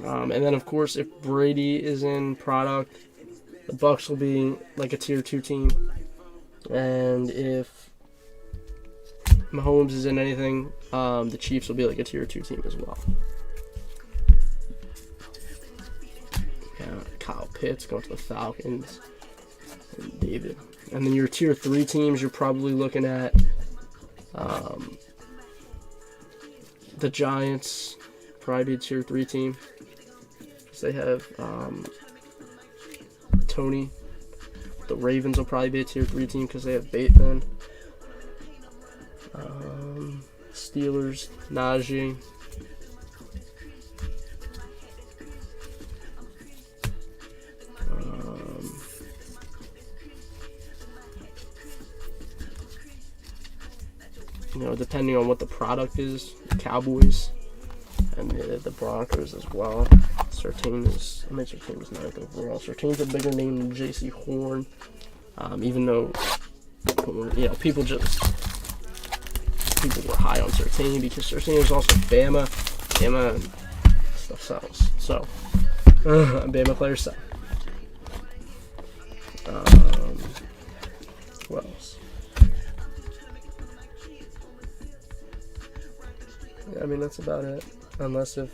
And then, of course, if Brady is in product, the Bucs will be like a tier 2 team. And if Mahomes is in anything, the Chiefs will be like a tier 2 team as well. Kyle Pitts going to the Falcons, and David. And then your tier 3 teams, you're probably looking at the Giants, probably be a tier 3 team. They have Tony. The Ravens will probably be a tier 3 team because they have Bateman. Steelers, Najee. You know, depending on what the product is, the Cowboys and the Broncos as well. Surtain is 9th overall. Surtain's a bigger name than J.C. Horn, even though, you know, people were high on Surtain because Surtain is also Bama. Bama stuff sells. So, Bama players sell. Who else? Yeah, I mean, that's about it. Unless if,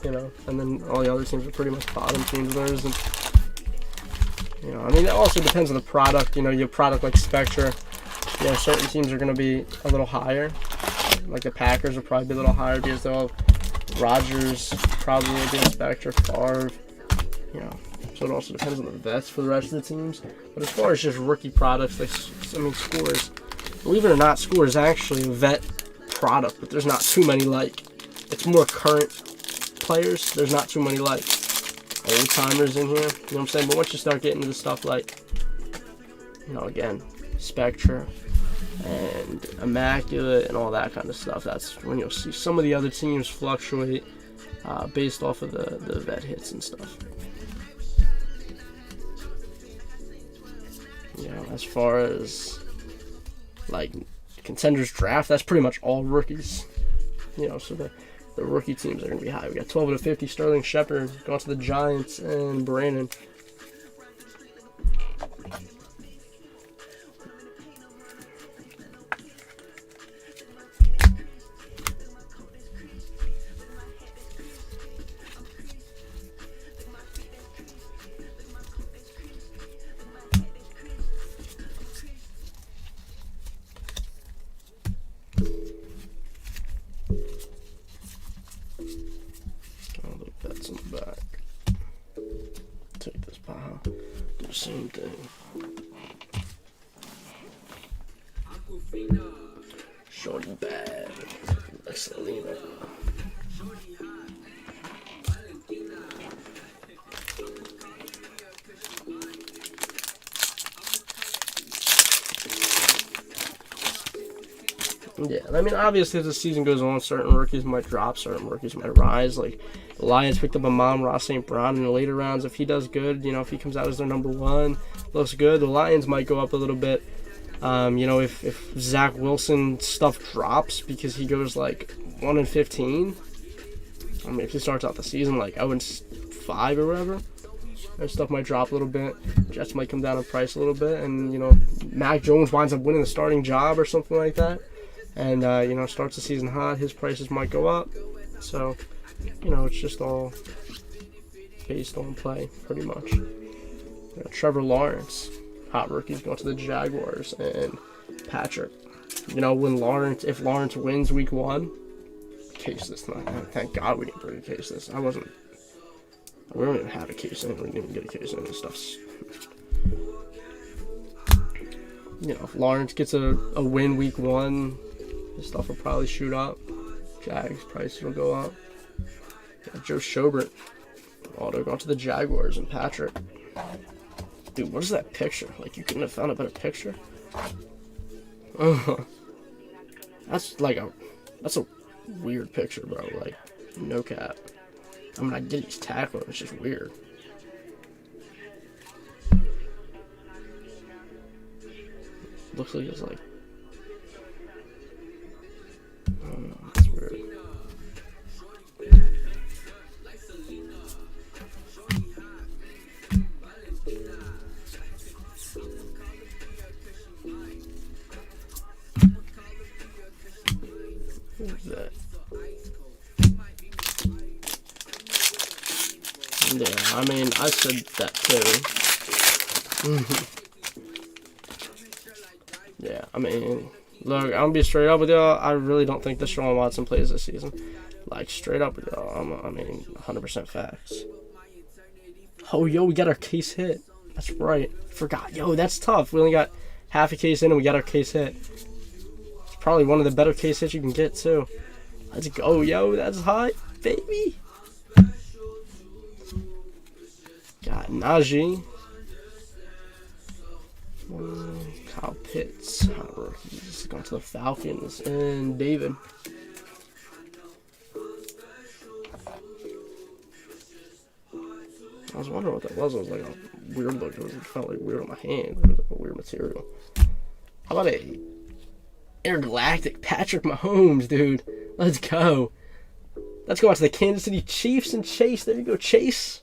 you know, and then all the other teams are pretty much bottom teams. There isn't, you know, I mean, it also depends on the product. You know, your product like Spectra, you know, certain teams are going to be a little higher. Like the Packers will probably be a little higher because they'll have Rodgers, probably will be in Spectra, Favre, you know. So it also depends on the vets for the rest of the teams. But as far as just rookie products, like, I mean, Scores, believe it or not, Scores is actually a vet product, but there's not too many like it's more current players. There's not too many like old timers in here. You know what I'm saying? But once you start getting into stuff like, you know, again, Spectra and Immaculate and all that kind of stuff, that's when you'll see some of the other teams fluctuate based off of the vet hits and stuff. You know, as far as like contenders draft, that's pretty much all rookies. You know, so the rookie teams are going to be high. We got 12 out of 50, Sterling Shepard going to the Giants, and Brandon. Bets in the back. Take this pile. Do the same thing. Shorty bad. Like Selena. Yeah, I mean, obviously as the season goes on, certain rookies might drop, certain rookies might rise. Like, the Lions picked up Amon-Ra St. Brown in the later rounds. If he does good, you know, if he comes out as their number one, looks good, the Lions might go up a little bit. You know, if Zach Wilson stuff drops because he goes like 1-15, I mean, if he starts out the season like 0-5 or whatever, that stuff might drop a little bit. Jets might come down in price a little bit, and, you know, Mac Jones winds up winning the starting job or something like that, and, you know, starts the season hot, his prices might go up. So, you know, it's just all based on play, pretty much. You know, Trevor Lawrence, hot rookies, going to the Jaguars, and Patrick. You know, if Lawrence wins week 1, case this. Thank God we didn't bring a case this. We don't even have a case in. We didn't even get a case in. This stuff's, you know, if Lawrence gets a win week 1, this stuff will probably shoot up. Jags prices will go up. Yeah, Joe Schobert, auto going to the Jaguars, and Patrick. Dude, what is that picture? Like, you couldn't have found a better picture? That's a weird picture, bro. Like, no cap. I mean, I get he's tackling, it's just weird. Looks like it's like, I don't know, it's weird. Who's that? Yeah, I mean, I said that too. Yeah, I mean, look, I'm gonna be straight up with y'all. I really don't think Deshaun Watson plays this season. Like, straight up with y'all. I mean, 100% facts. Oh, yo, we got our case hit. That's right. Forgot. Yo, that's tough. We only got half a case in and we got our case hit. It's probably one of the better case hits you can get, too. Let's go, yo. That's hot, baby. Got Najee. Kyle Pitts. Hot rookies. Going to the Falcons. And David. I was wondering what that was. It was like a weird look. It felt like weird on my hand. It was like a weird material. How about a intergalactic Patrick Mahomes, dude? Let's go. Let's go out to the Kansas City Chiefs and Chase. There you go, Chase.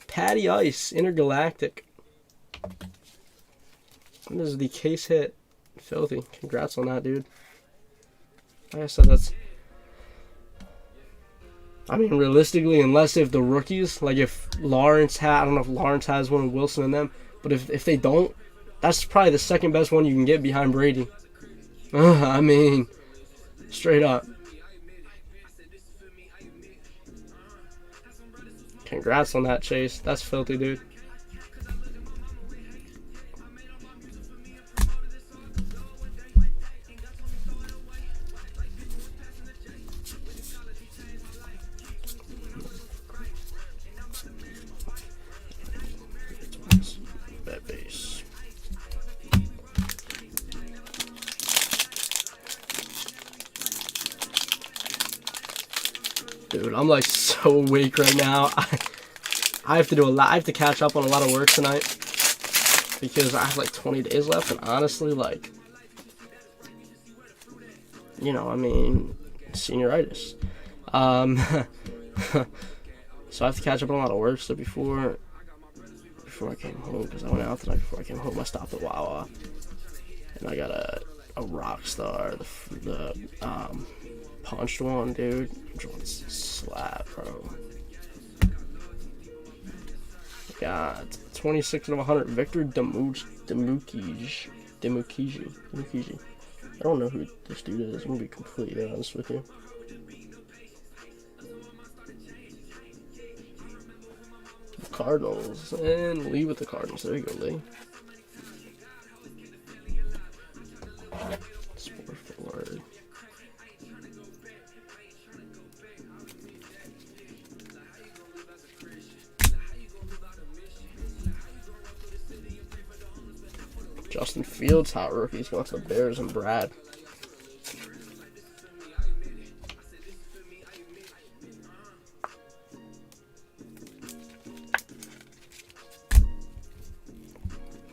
Patty Ice, intergalactic. And this is the case hit. Filthy. Congrats on that, dude. Like I said, that's... I mean, realistically, unless if the rookies, like if Lawrence I don't know if Lawrence has one and Wilson and them, but if they don't, that's probably the second best one you can get behind Brady. I mean, straight up. Congrats on that, Chase. That's filthy, dude. Dude, I'm like so awake right now. I have to do a lot. I have to catch up on a lot of work tonight because I have like 20 days left, and honestly, like, you know, I mean, senioritis. So I have to catch up on a lot of work. So before I came home, because I went out tonight. Before I came home, I stopped at Wawa, and I got a Rockstar, the punched one, dude. Joint's slap, bro. Got 26 of 100. Victor Demukiji. I don't know who this dude is. I'm gonna be completely honest with you. Cardinals, and Lee with the Cardinals. There you go, Lee. Sport forward. Justin Fields, hot rookies, going to the Bears, and Brad.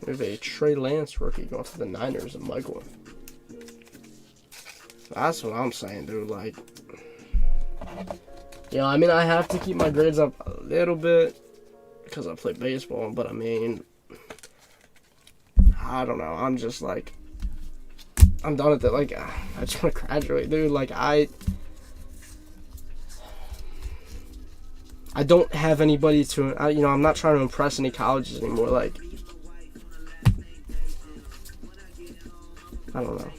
We have a Trey Lance rookie going to the Niners, and Michael. That's what I'm saying, dude. Like, yeah, I mean, I have to keep my grades up a little bit because I play baseball, but I mean, I don't know. I'm just like, I'm done with it. Like, I just want to graduate, dude. Like, I don't have anybody to, you know, I'm not trying to impress any colleges anymore. Like, I don't know.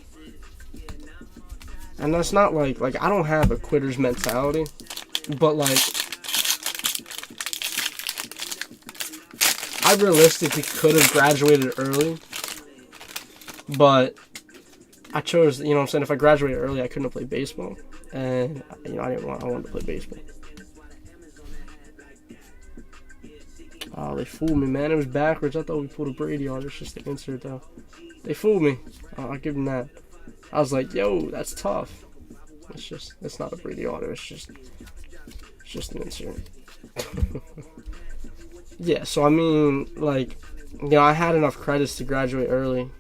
And that's not like I don't have a quitter's mentality, but like, I realistically could have graduated early, but I chose, you know what I'm saying, if I graduated early, I couldn't have played baseball, and, you know, I wanted to play baseball. Oh, they fooled me, man. It was backwards. I thought we pulled a Brady on. It's just the insert, though. They fooled me. I'll give them that. I was like, yo, that's tough. It's not a Brady auto. It's just an insert. Yeah, so I mean, like, you know, I had enough credits to graduate early,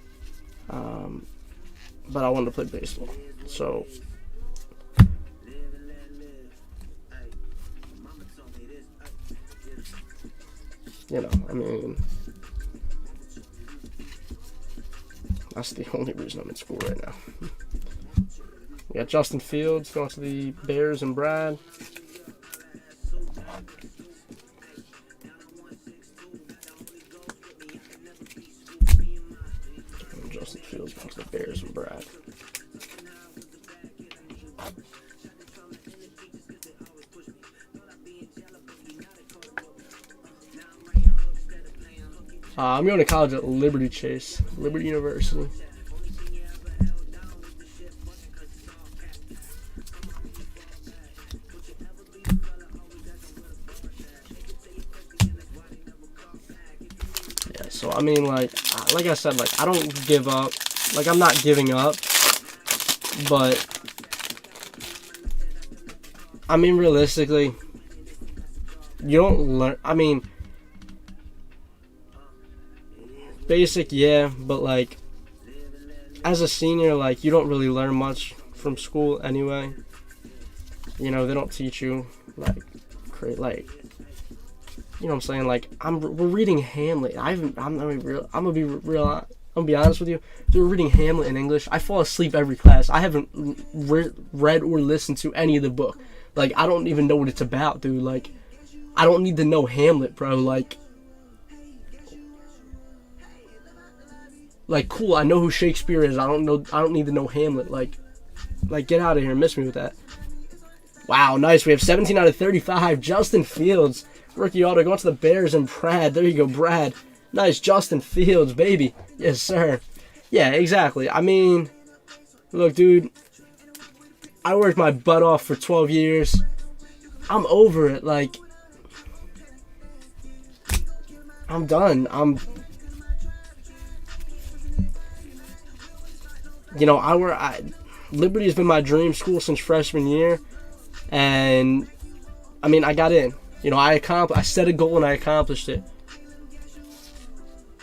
but I wanted to play baseball. So, you know, I mean, that's the only reason I'm in school right now. We got Justin Fields going to the Bears, and Brad. And Justin Fields going to the Bears, and Brad. I'm going to college at Liberty University. Yeah, so I mean, like I said, like, I don't give up. Like, I'm not giving up, but I mean, realistically, you don't learn. I mean, basic, yeah, but like, as a senior, like, you don't really learn much from school anyway. You know, they don't teach you like, you know what I'm saying? Like, we're reading Hamlet. I'm gonna be honest with you. Dude, we're reading Hamlet in English. I fall asleep every class. I haven't read or listened to any of the book. Like, I don't even know what it's about, dude. Like, I don't need to know Hamlet, bro. Like, cool, I know who Shakespeare is. I don't need to know Hamlet. Like, get out of here and miss me with that. Wow, nice. We have 17 out of 35. Justin Fields, rookie auto, going to the Bears, and Brad. There you go, Brad. Nice, Justin Fields, baby. Yes, sir. Yeah, exactly. I mean, look, dude, I worked my butt off for 12 years. I'm over it. Like, I'm done. You know, Liberty has been my dream school since freshman year, and I mean, I got in. You know, I set a goal and I accomplished it.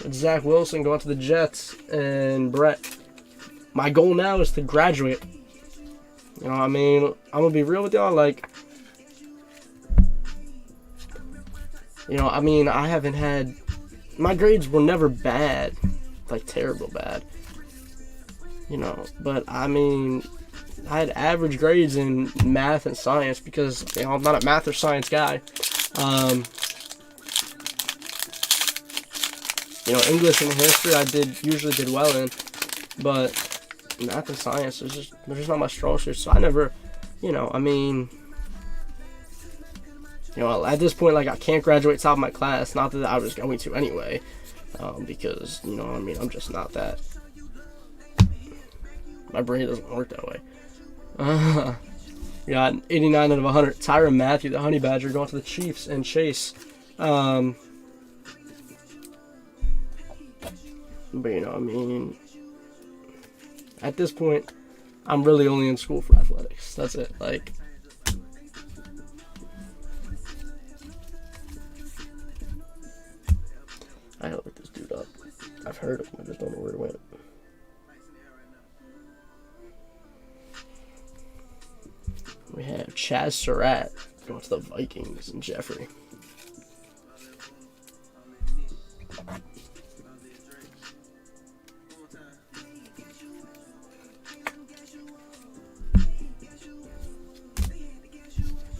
With Zach Wilson going to the Jets and Brett. My goal now is to graduate. You know what I mean? I'm going to be real with y'all. Like, you know, I mean, I haven't had... My grades were never bad. Like, terrible bad. You know, but I mean... I had average grades in math and science because, you know, I'm not a math or science guy. You know, English and history I usually did well in, but math and science they're just not my strong suit. So I never, you know, I mean, you know, at this point, like, I can't graduate top of my class. Not that I was going to anyway, because, you know, I mean, I'm just not that. My brain doesn't work that way. We got 89 out of 100. Tyrann Mathieu, the Honey Badger, going to the Chiefs, and Chase. But, you know, I mean, at this point, I'm really only in school for athletics. That's it. Like, I gotta look this dude up. I've heard of him, I just don't know where it went. We have Chaz Surratt going to the Vikings and Jeffrey.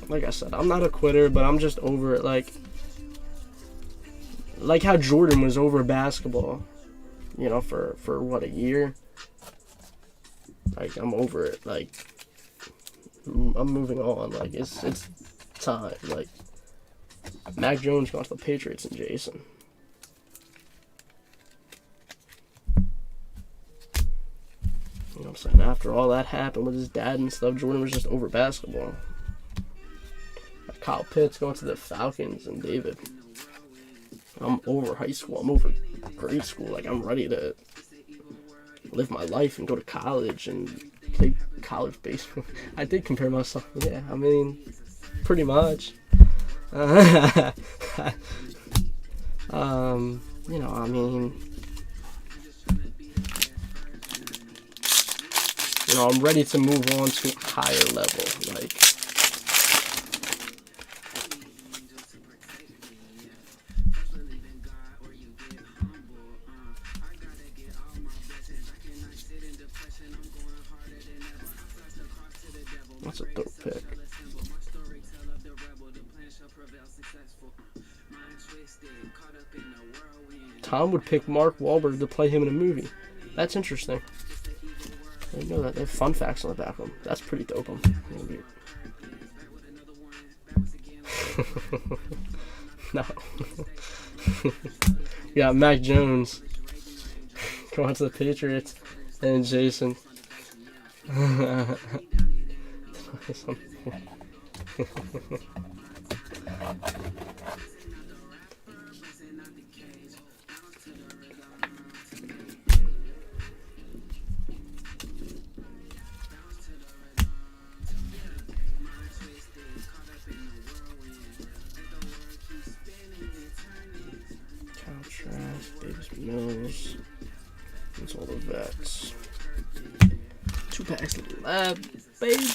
Like I said, I'm not a quitter, but I'm just over it. Like how Jordan was over basketball, you know, for what, a year? Like, I'm over it. Like, I'm moving on. Like, it's time. Like, Mac Jones going to the Patriots and Jason. You know what I'm saying? After all that happened with his dad and stuff, Jordan was just over basketball. Kyle Pitts going to the Falcons and David. I'm over high school. I'm over grade school. Like, I'm ready to live my life and go to college and play college baseball. I did compare myself. Yeah, I mean, pretty much. You know, I mean, you know, I'm ready to move on to a higher level. Like, that's a dope pick. Tom would pick Mark Wahlberg to play him in a movie. That's interesting. I didn't know that. They have fun facts on the back of them. That's pretty dope. No. We got Mac Jones going to the Patriots and Jason. Davis Mills. That's all the vets. 2 packs left, baby.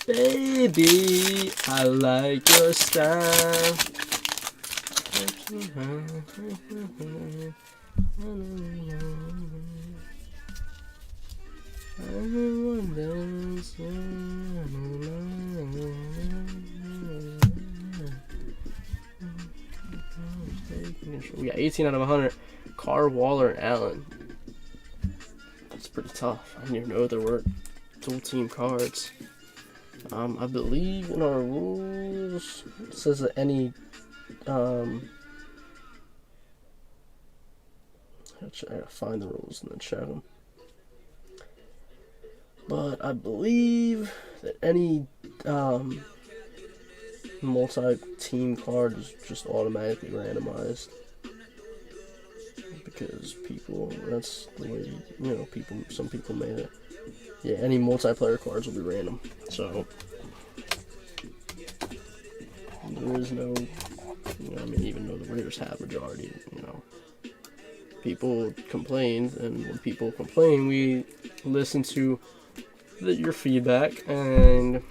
Baby, I like your style. We got 18 out of 100. Carr, Waller, and Allen. That's pretty tough. I didn't even know there were dual team cards. I believe in our rules it says that any I gotta find the rules and then check them. But I believe that any multi-team card is just automatically randomized. Because people, that's the way, you know, some people made it. Yeah, any multiplayer cards will be random. So, There is no, I mean, even though the Raiders have majority, people complain, and when people complain, we listen to your feedback, and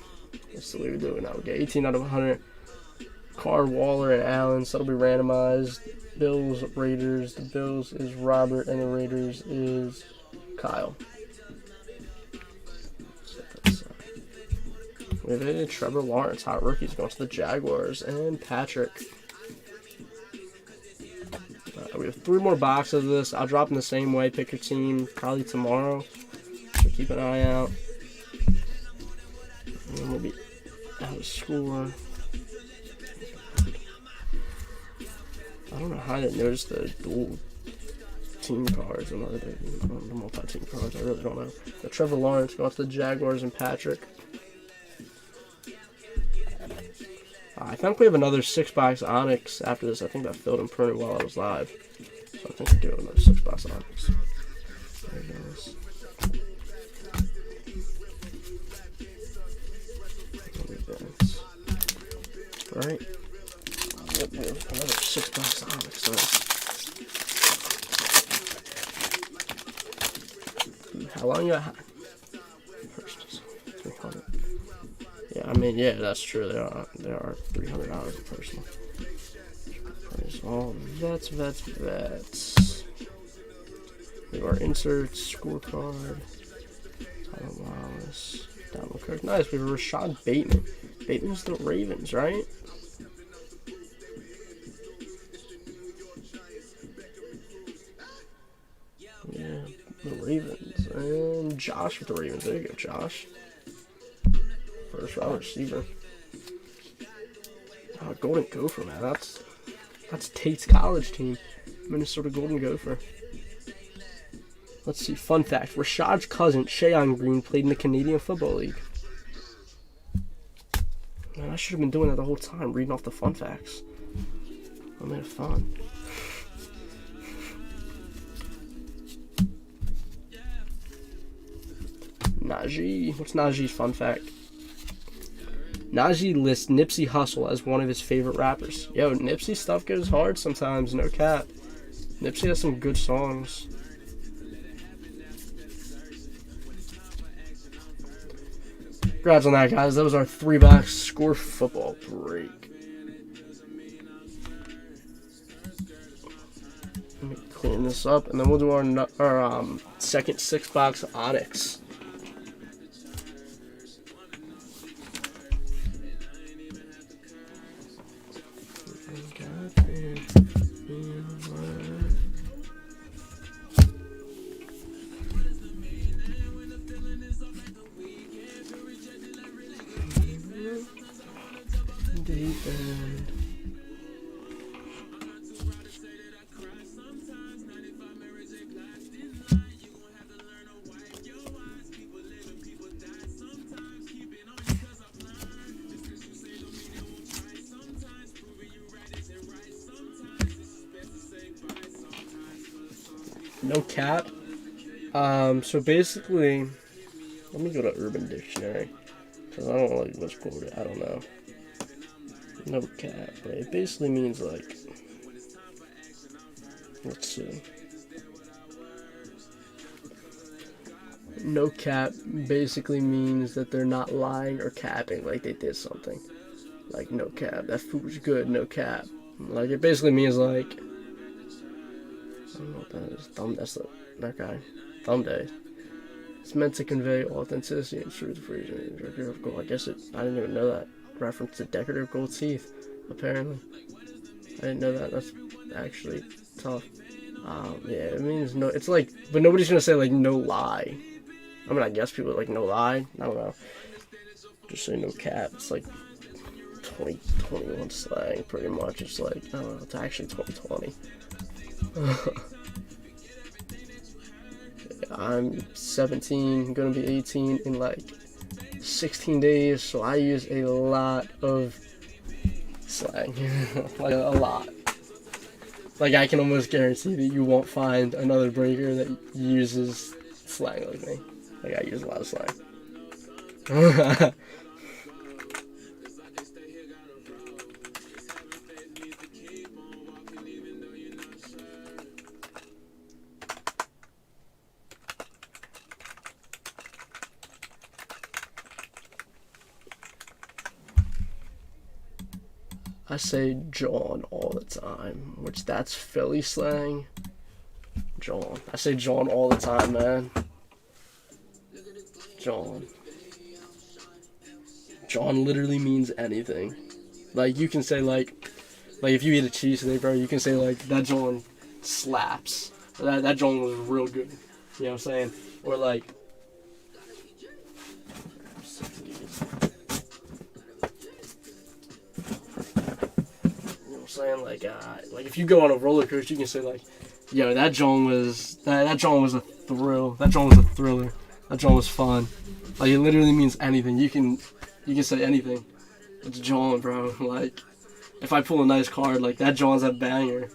that's the way we do it now. We get 18 out of 100. Carr, Waller, and Allen, so that'll be randomized. Bills, Raiders. The Bills is Robert, and the Raiders is Kyle. We have a Trevor Lawrence, hot rookies, going to the Jaguars, and Patrick. We have 3 more boxes of this. I'll drop them the same way. Pick your team probably tomorrow, so keep an eye out. And then we'll be out of score. I don't know how I didn't notice the dual team cards and the multi-team cards. I really don't know. But Trevor Lawrence going to the Jaguars and Patrick. I think we have another 6-box Onyx after this. I think that filled and printed while I was live. So I think we do another 6-box Onyx. There it goes. Alright. Yep, another 6-box Onyx. Nice. How long you got? First, 300. Yeah, I mean, yeah, that's true. There are $300 in personal. Praise all vets. We have our inserts, scorecard, title allowance, download card. Nice. We have Rashad Bateman. Bateman's the Ravens, right? Yeah, the Ravens. And Josh with the Ravens. There you go, Josh. First round receiver. Golden Gopher, man. That's Tate's college team. Minnesota Golden Gopher. Let's see. Fun fact. Rashad's cousin, Shayon Green, played in the Canadian Football League. Man, I should have been doing that the whole time, reading off the fun facts. I made it fun. Najee. What's Najee's fun fact? Najee lists Nipsey Hussle as one of his favorite rappers. Yo, Nipsey stuff goes hard sometimes, no cap. Nipsey has some good songs. Congrats on that, guys. That was our 3-box score football break. Let me clean this up, and then we'll do our second 6-box Onyx. No cap. So basically, let me go to Urban Dictionary, because I don't know what's quoted. I don't know. No cap, but it basically means like, let's see. No cap basically means that they're not lying or capping, like they did something. Like, no cap, that food was good, no cap. Like, it basically means like, I don't know what that is. That guy. Thumb Day. It's meant to convey authenticity and truth for decorative gold. I guess I didn't even know that. Reference to decorative gold teeth, apparently. I didn't know that. That's actually tough. Yeah, it means no. It's like, but nobody's gonna say like no lie. I mean, I guess people are like no lie. I don't know. Just say no cap. It's like 2021 slang, pretty much. It's like, I don't know. It's actually 2020. I'm 17, gonna be 18 in like 16 days, so I use a lot of slang. Like a lot. Like, I can almost guarantee that you won't find another breaker that uses slang like me. Like, I use a lot of slang. I say John all the time, which that's Philly slang. John. I say John all the time, man. John. John literally means anything. Like, you can say, like if you eat a cheesesteak, bro, you can say, like, that John slaps. Or that John was real good. You know what I'm saying? Or, like, saying like if you go on a roller coaster, you can say like, yo, that John was that John was a thrill. That John was a thriller. That John was fun. Like, it literally means anything. You can say anything. It's John, bro. Like, if I pull a nice card, like, that John's a banger.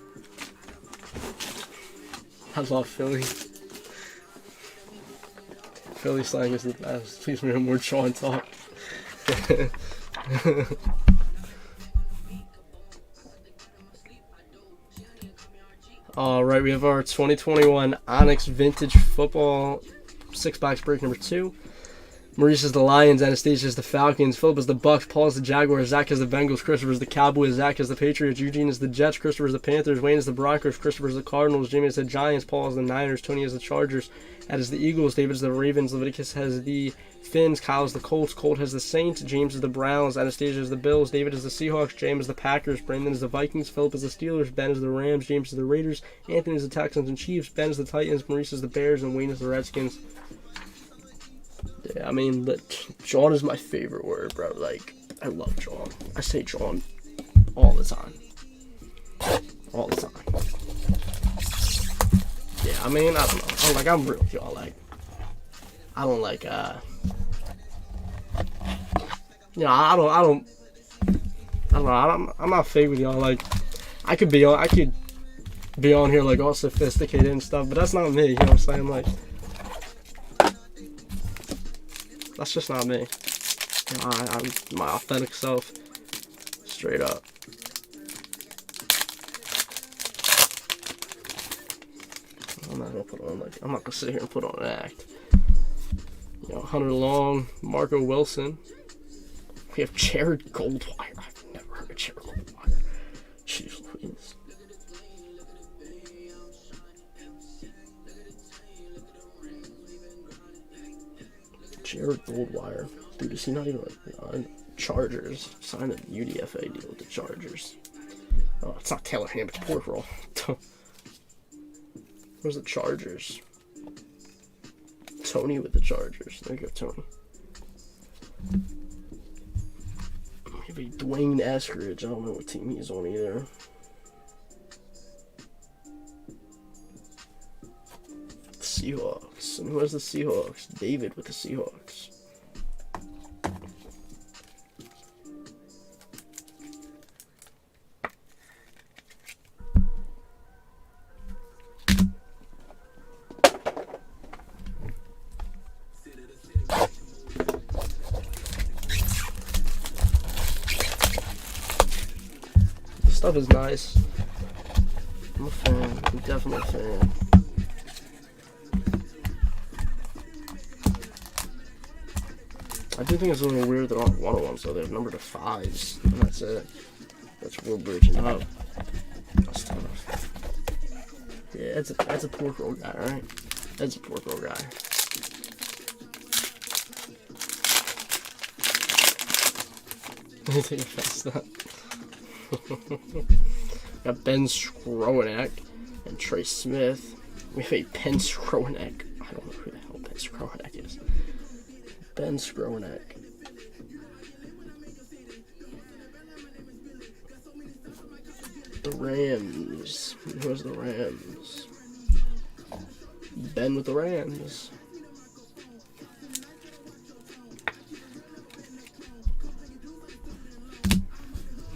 I love Philly. Philly slang is the best. Please remember more John talk. Alright, we have our 2021 Onyx Vintage Football 6-box break number 2. Maurice is the Lions, Anastasia is the Falcons, Philip is the Bucks, Paul is the Jaguars, Zach is the Bengals, Christopher is the Cowboys, Zach is the Patriots, Eugene is the Jets, Christopher is the Panthers, Wayne is the Broncos, Christopher is the Cardinals, Jimmy is the Giants, Paul is the Niners, Tony is the Chargers, Ed is the Eagles, David is the Ravens, Leviticus has the Finns, Kyle is the Colts, Colt has the Saints, James is the Browns, Anastasia is the Bills, David is the Seahawks, James is the Packers, Brandon is the Vikings, Philip is the Steelers, Ben is the Rams, James is the Raiders, Anthony is the Texans and Chiefs, Ben is the Titans, Maurice is the Bears, and Wayne is the Redskins. Yeah, I mean, John is my favorite word, bro. Like, I love John. I say John all the time. All the time. Yeah, I mean, I don't know. I'm real, y'all. Like, I don't like, you know, I don't know. I'm not fake with y'all. Like, I could be on here, like, all sophisticated and stuff, but that's not me, you know what I'm saying? Like, that's just not me. You know, I'm my authentic self. Straight up. I'm not gonna put on, like, I'm not gonna sit here and put on an act. You know, Hunter Long, Marco Wilson. We have Jared Goldwire. I've never heard of Jared Goldwire. Jeez Louise. Jared Goldwire. Dude, is he not even on Chargers? Signed a UDFA deal with the Chargers. Oh, it's not Taylor Ham, it's Pork Roll. Where's the Chargers? Tony with the Chargers. There you go, Tony. Maybe Dwayne Eskridge. I don't know what team he's on either. Seahawks. And who has the Seahawks? David with the Seahawks. This stuff is nice. I'm a fan. I'm definitely a fan. I do think it's a little weird that on 101, so they're numbered to 5s, and that's it. That's Woodbridge and up. That's tough. Yeah, that's a Pork Roll guy, right? That's a Pork Roll guy. Let me take offense to that. Got Ben Skrowanek and Trey Smith. We have a Ben Skrowanek. I don't know who the hell Ben Skrowanek is. Ben Skrowanek. The Rams. Who has the Rams? Ben with the Rams.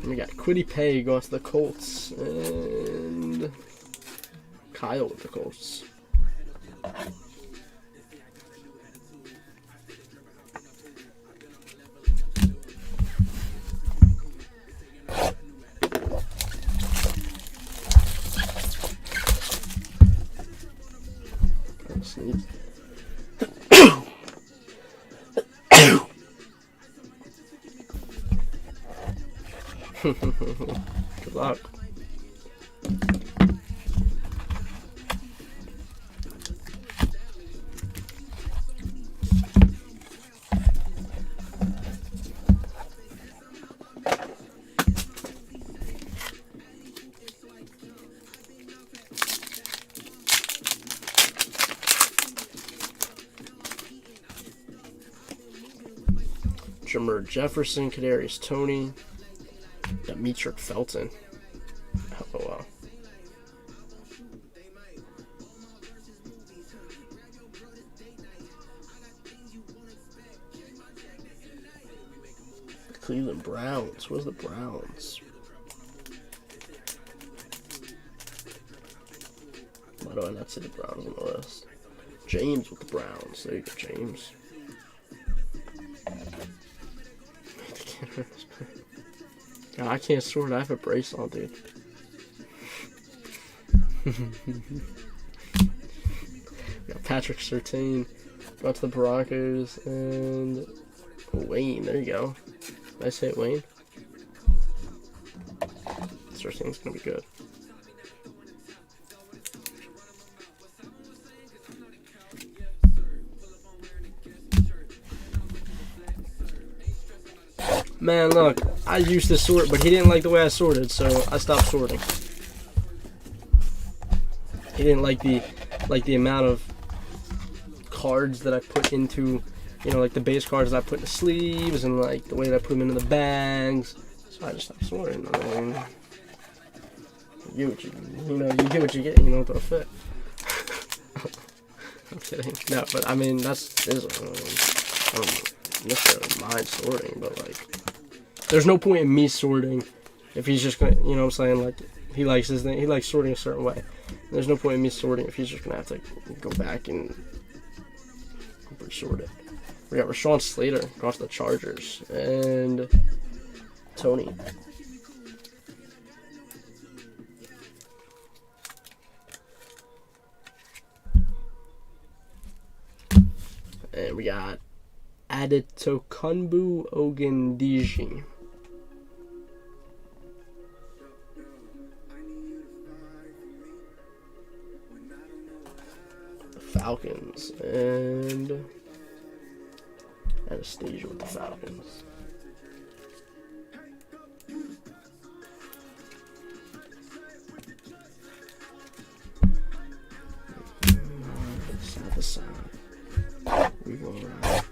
And we got Kwity Paye going to the Colts. And Kyle with the Colts. Good luck. Jameer Jefferson, Kadarius Toney, Demetric Felton. Oh wow. Cleveland Browns. Where's the Browns? Why do I not see the Browns on the list? James with the Browns. There you go, James. God, I can't sort. I have a brace on, dude. Got Patrick Surtain, got to the Broncos, and Wayne. There you go. Did I say it, Wayne? Surtain's gonna be good. Man, look, I used to sort, but he didn't like the way I sorted, so I stopped sorting. He didn't like the amount of cards that I put into, you know, like the base cards that I put in the sleeves, and like the way that I put them into the bags. So I just stopped sorting. I mean, you get what you get. You know, don't fit. I'm kidding. No, but I mean I don't necessarily mind sorting, but like, there's no point in me sorting if he's just gonna, you know what I'm saying, like, he likes his thing, he likes sorting a certain way. There's no point in me sorting if he's just gonna have to go back and resort it. We got Rashawn Slater across the Chargers, and Tony. And we got Adetokunbo Ogundiji. The Falcons, and Anastasia with the Falcons. Side to side. We go around.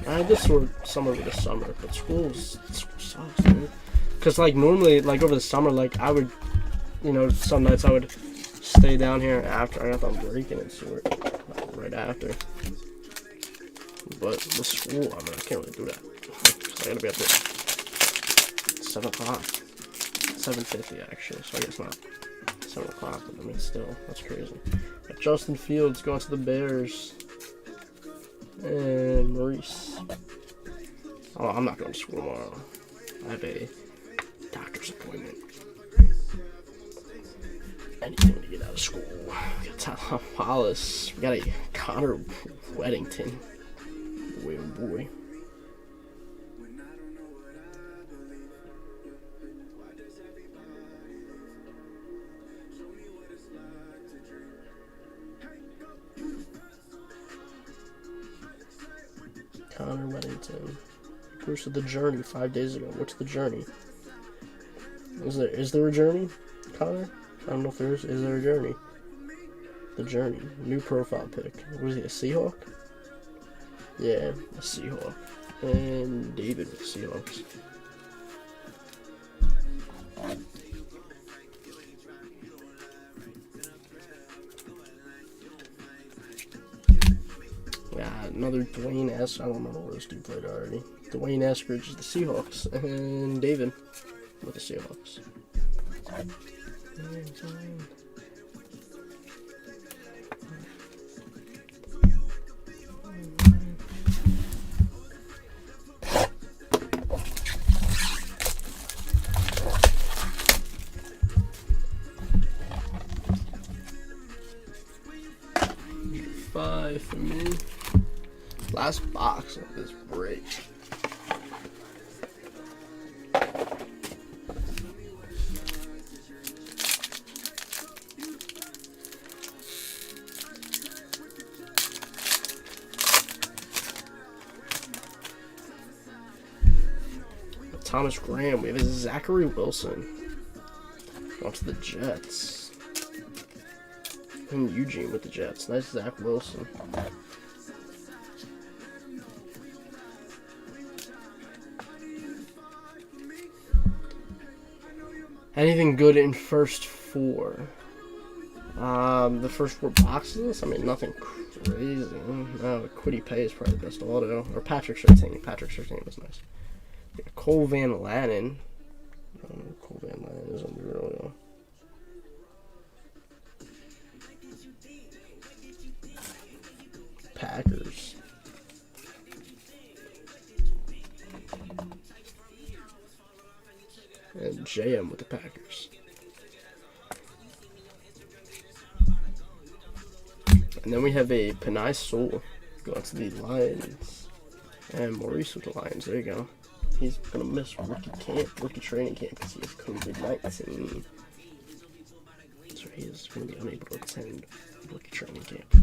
I did sort some over the summer, but school sucks, dude. Cause like normally, like over the summer, like I would, you know, some nights I would stay down here after I got done breaking and sort right after. But with school, I mean, I can't really do that. So I gotta be up at 7 o'clock, 7:50 actually. So I guess not 7 o'clock, but I mean, still, that's crazy. Got Justin Fields going to the Bears. And Maurice. Oh, I'm not going to school tomorrow. I have a doctor's appointment. Anything to get out of school. We got Tyler Wallace. We got a Connor Weddington. Boy, oh boy. Connor Weddington. Posted the Journey 5 days ago. What's the Journey? Is there a Journey, Connor? I don't know if there is. Is there a Journey? The Journey. New profile pic. Was he a Seahawk? Yeah, a Seahawk. And David with the Seahawks. Yeah, another Dwayne S. I don't remember where this dude played already. Dwayne Eskridge is the Seahawks, and David with the Seahawks. Five for me. Last box of this break. Thomas Graham. We have a Zachary Wilson. On to the Jets. And Eugene with the Jets. Nice Zach Wilson. Anything good in first four? The first four boxes? I mean, nothing crazy. No, Quiddy Pay is probably the best auto. Or Patrick Surtain. Patrick Surtain was nice. Yeah, Cole Van Lanen. I don't know who Cole Van Lanen is under. Packers. And JM with the Packers. And then we have a Panay Sewell going to the Lions. And Maurice with the Lions. There you go. He's going to miss rookie training camp because he has COVID-19. So he is going to be unable to attend rookie training camp.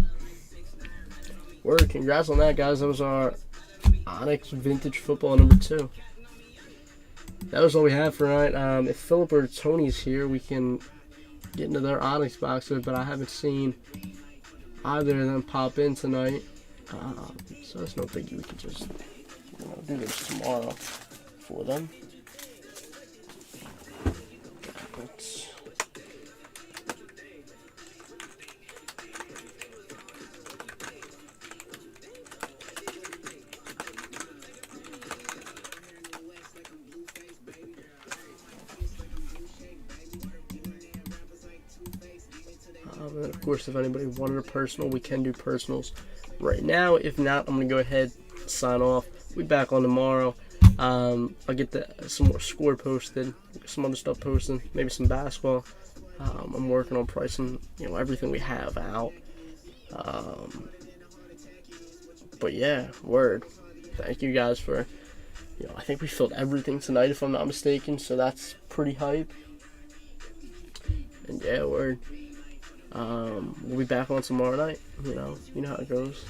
Word, congrats on that, guys. That was our Onyx Vintage Football number 2. That was all we had for tonight. If Philip or Tony's here, we can get into their Onyx boxes, but I haven't seen either of them pop in tonight. So there's no biggie. We can just do this tomorrow for them. Let's and of course, if anybody wanted a personal, we can do personals right now. If not, I'm going to go ahead and sign off. We'll be back on tomorrow. I'll get some more score posted, some other stuff posted, maybe some basketball. I'm working on pricing, everything we have out. But yeah, word. Thank you guys for, I think we filled everything tonight, if I'm not mistaken, so that's pretty hype. And yeah, word. We'll be back on tomorrow night. You know how it goes.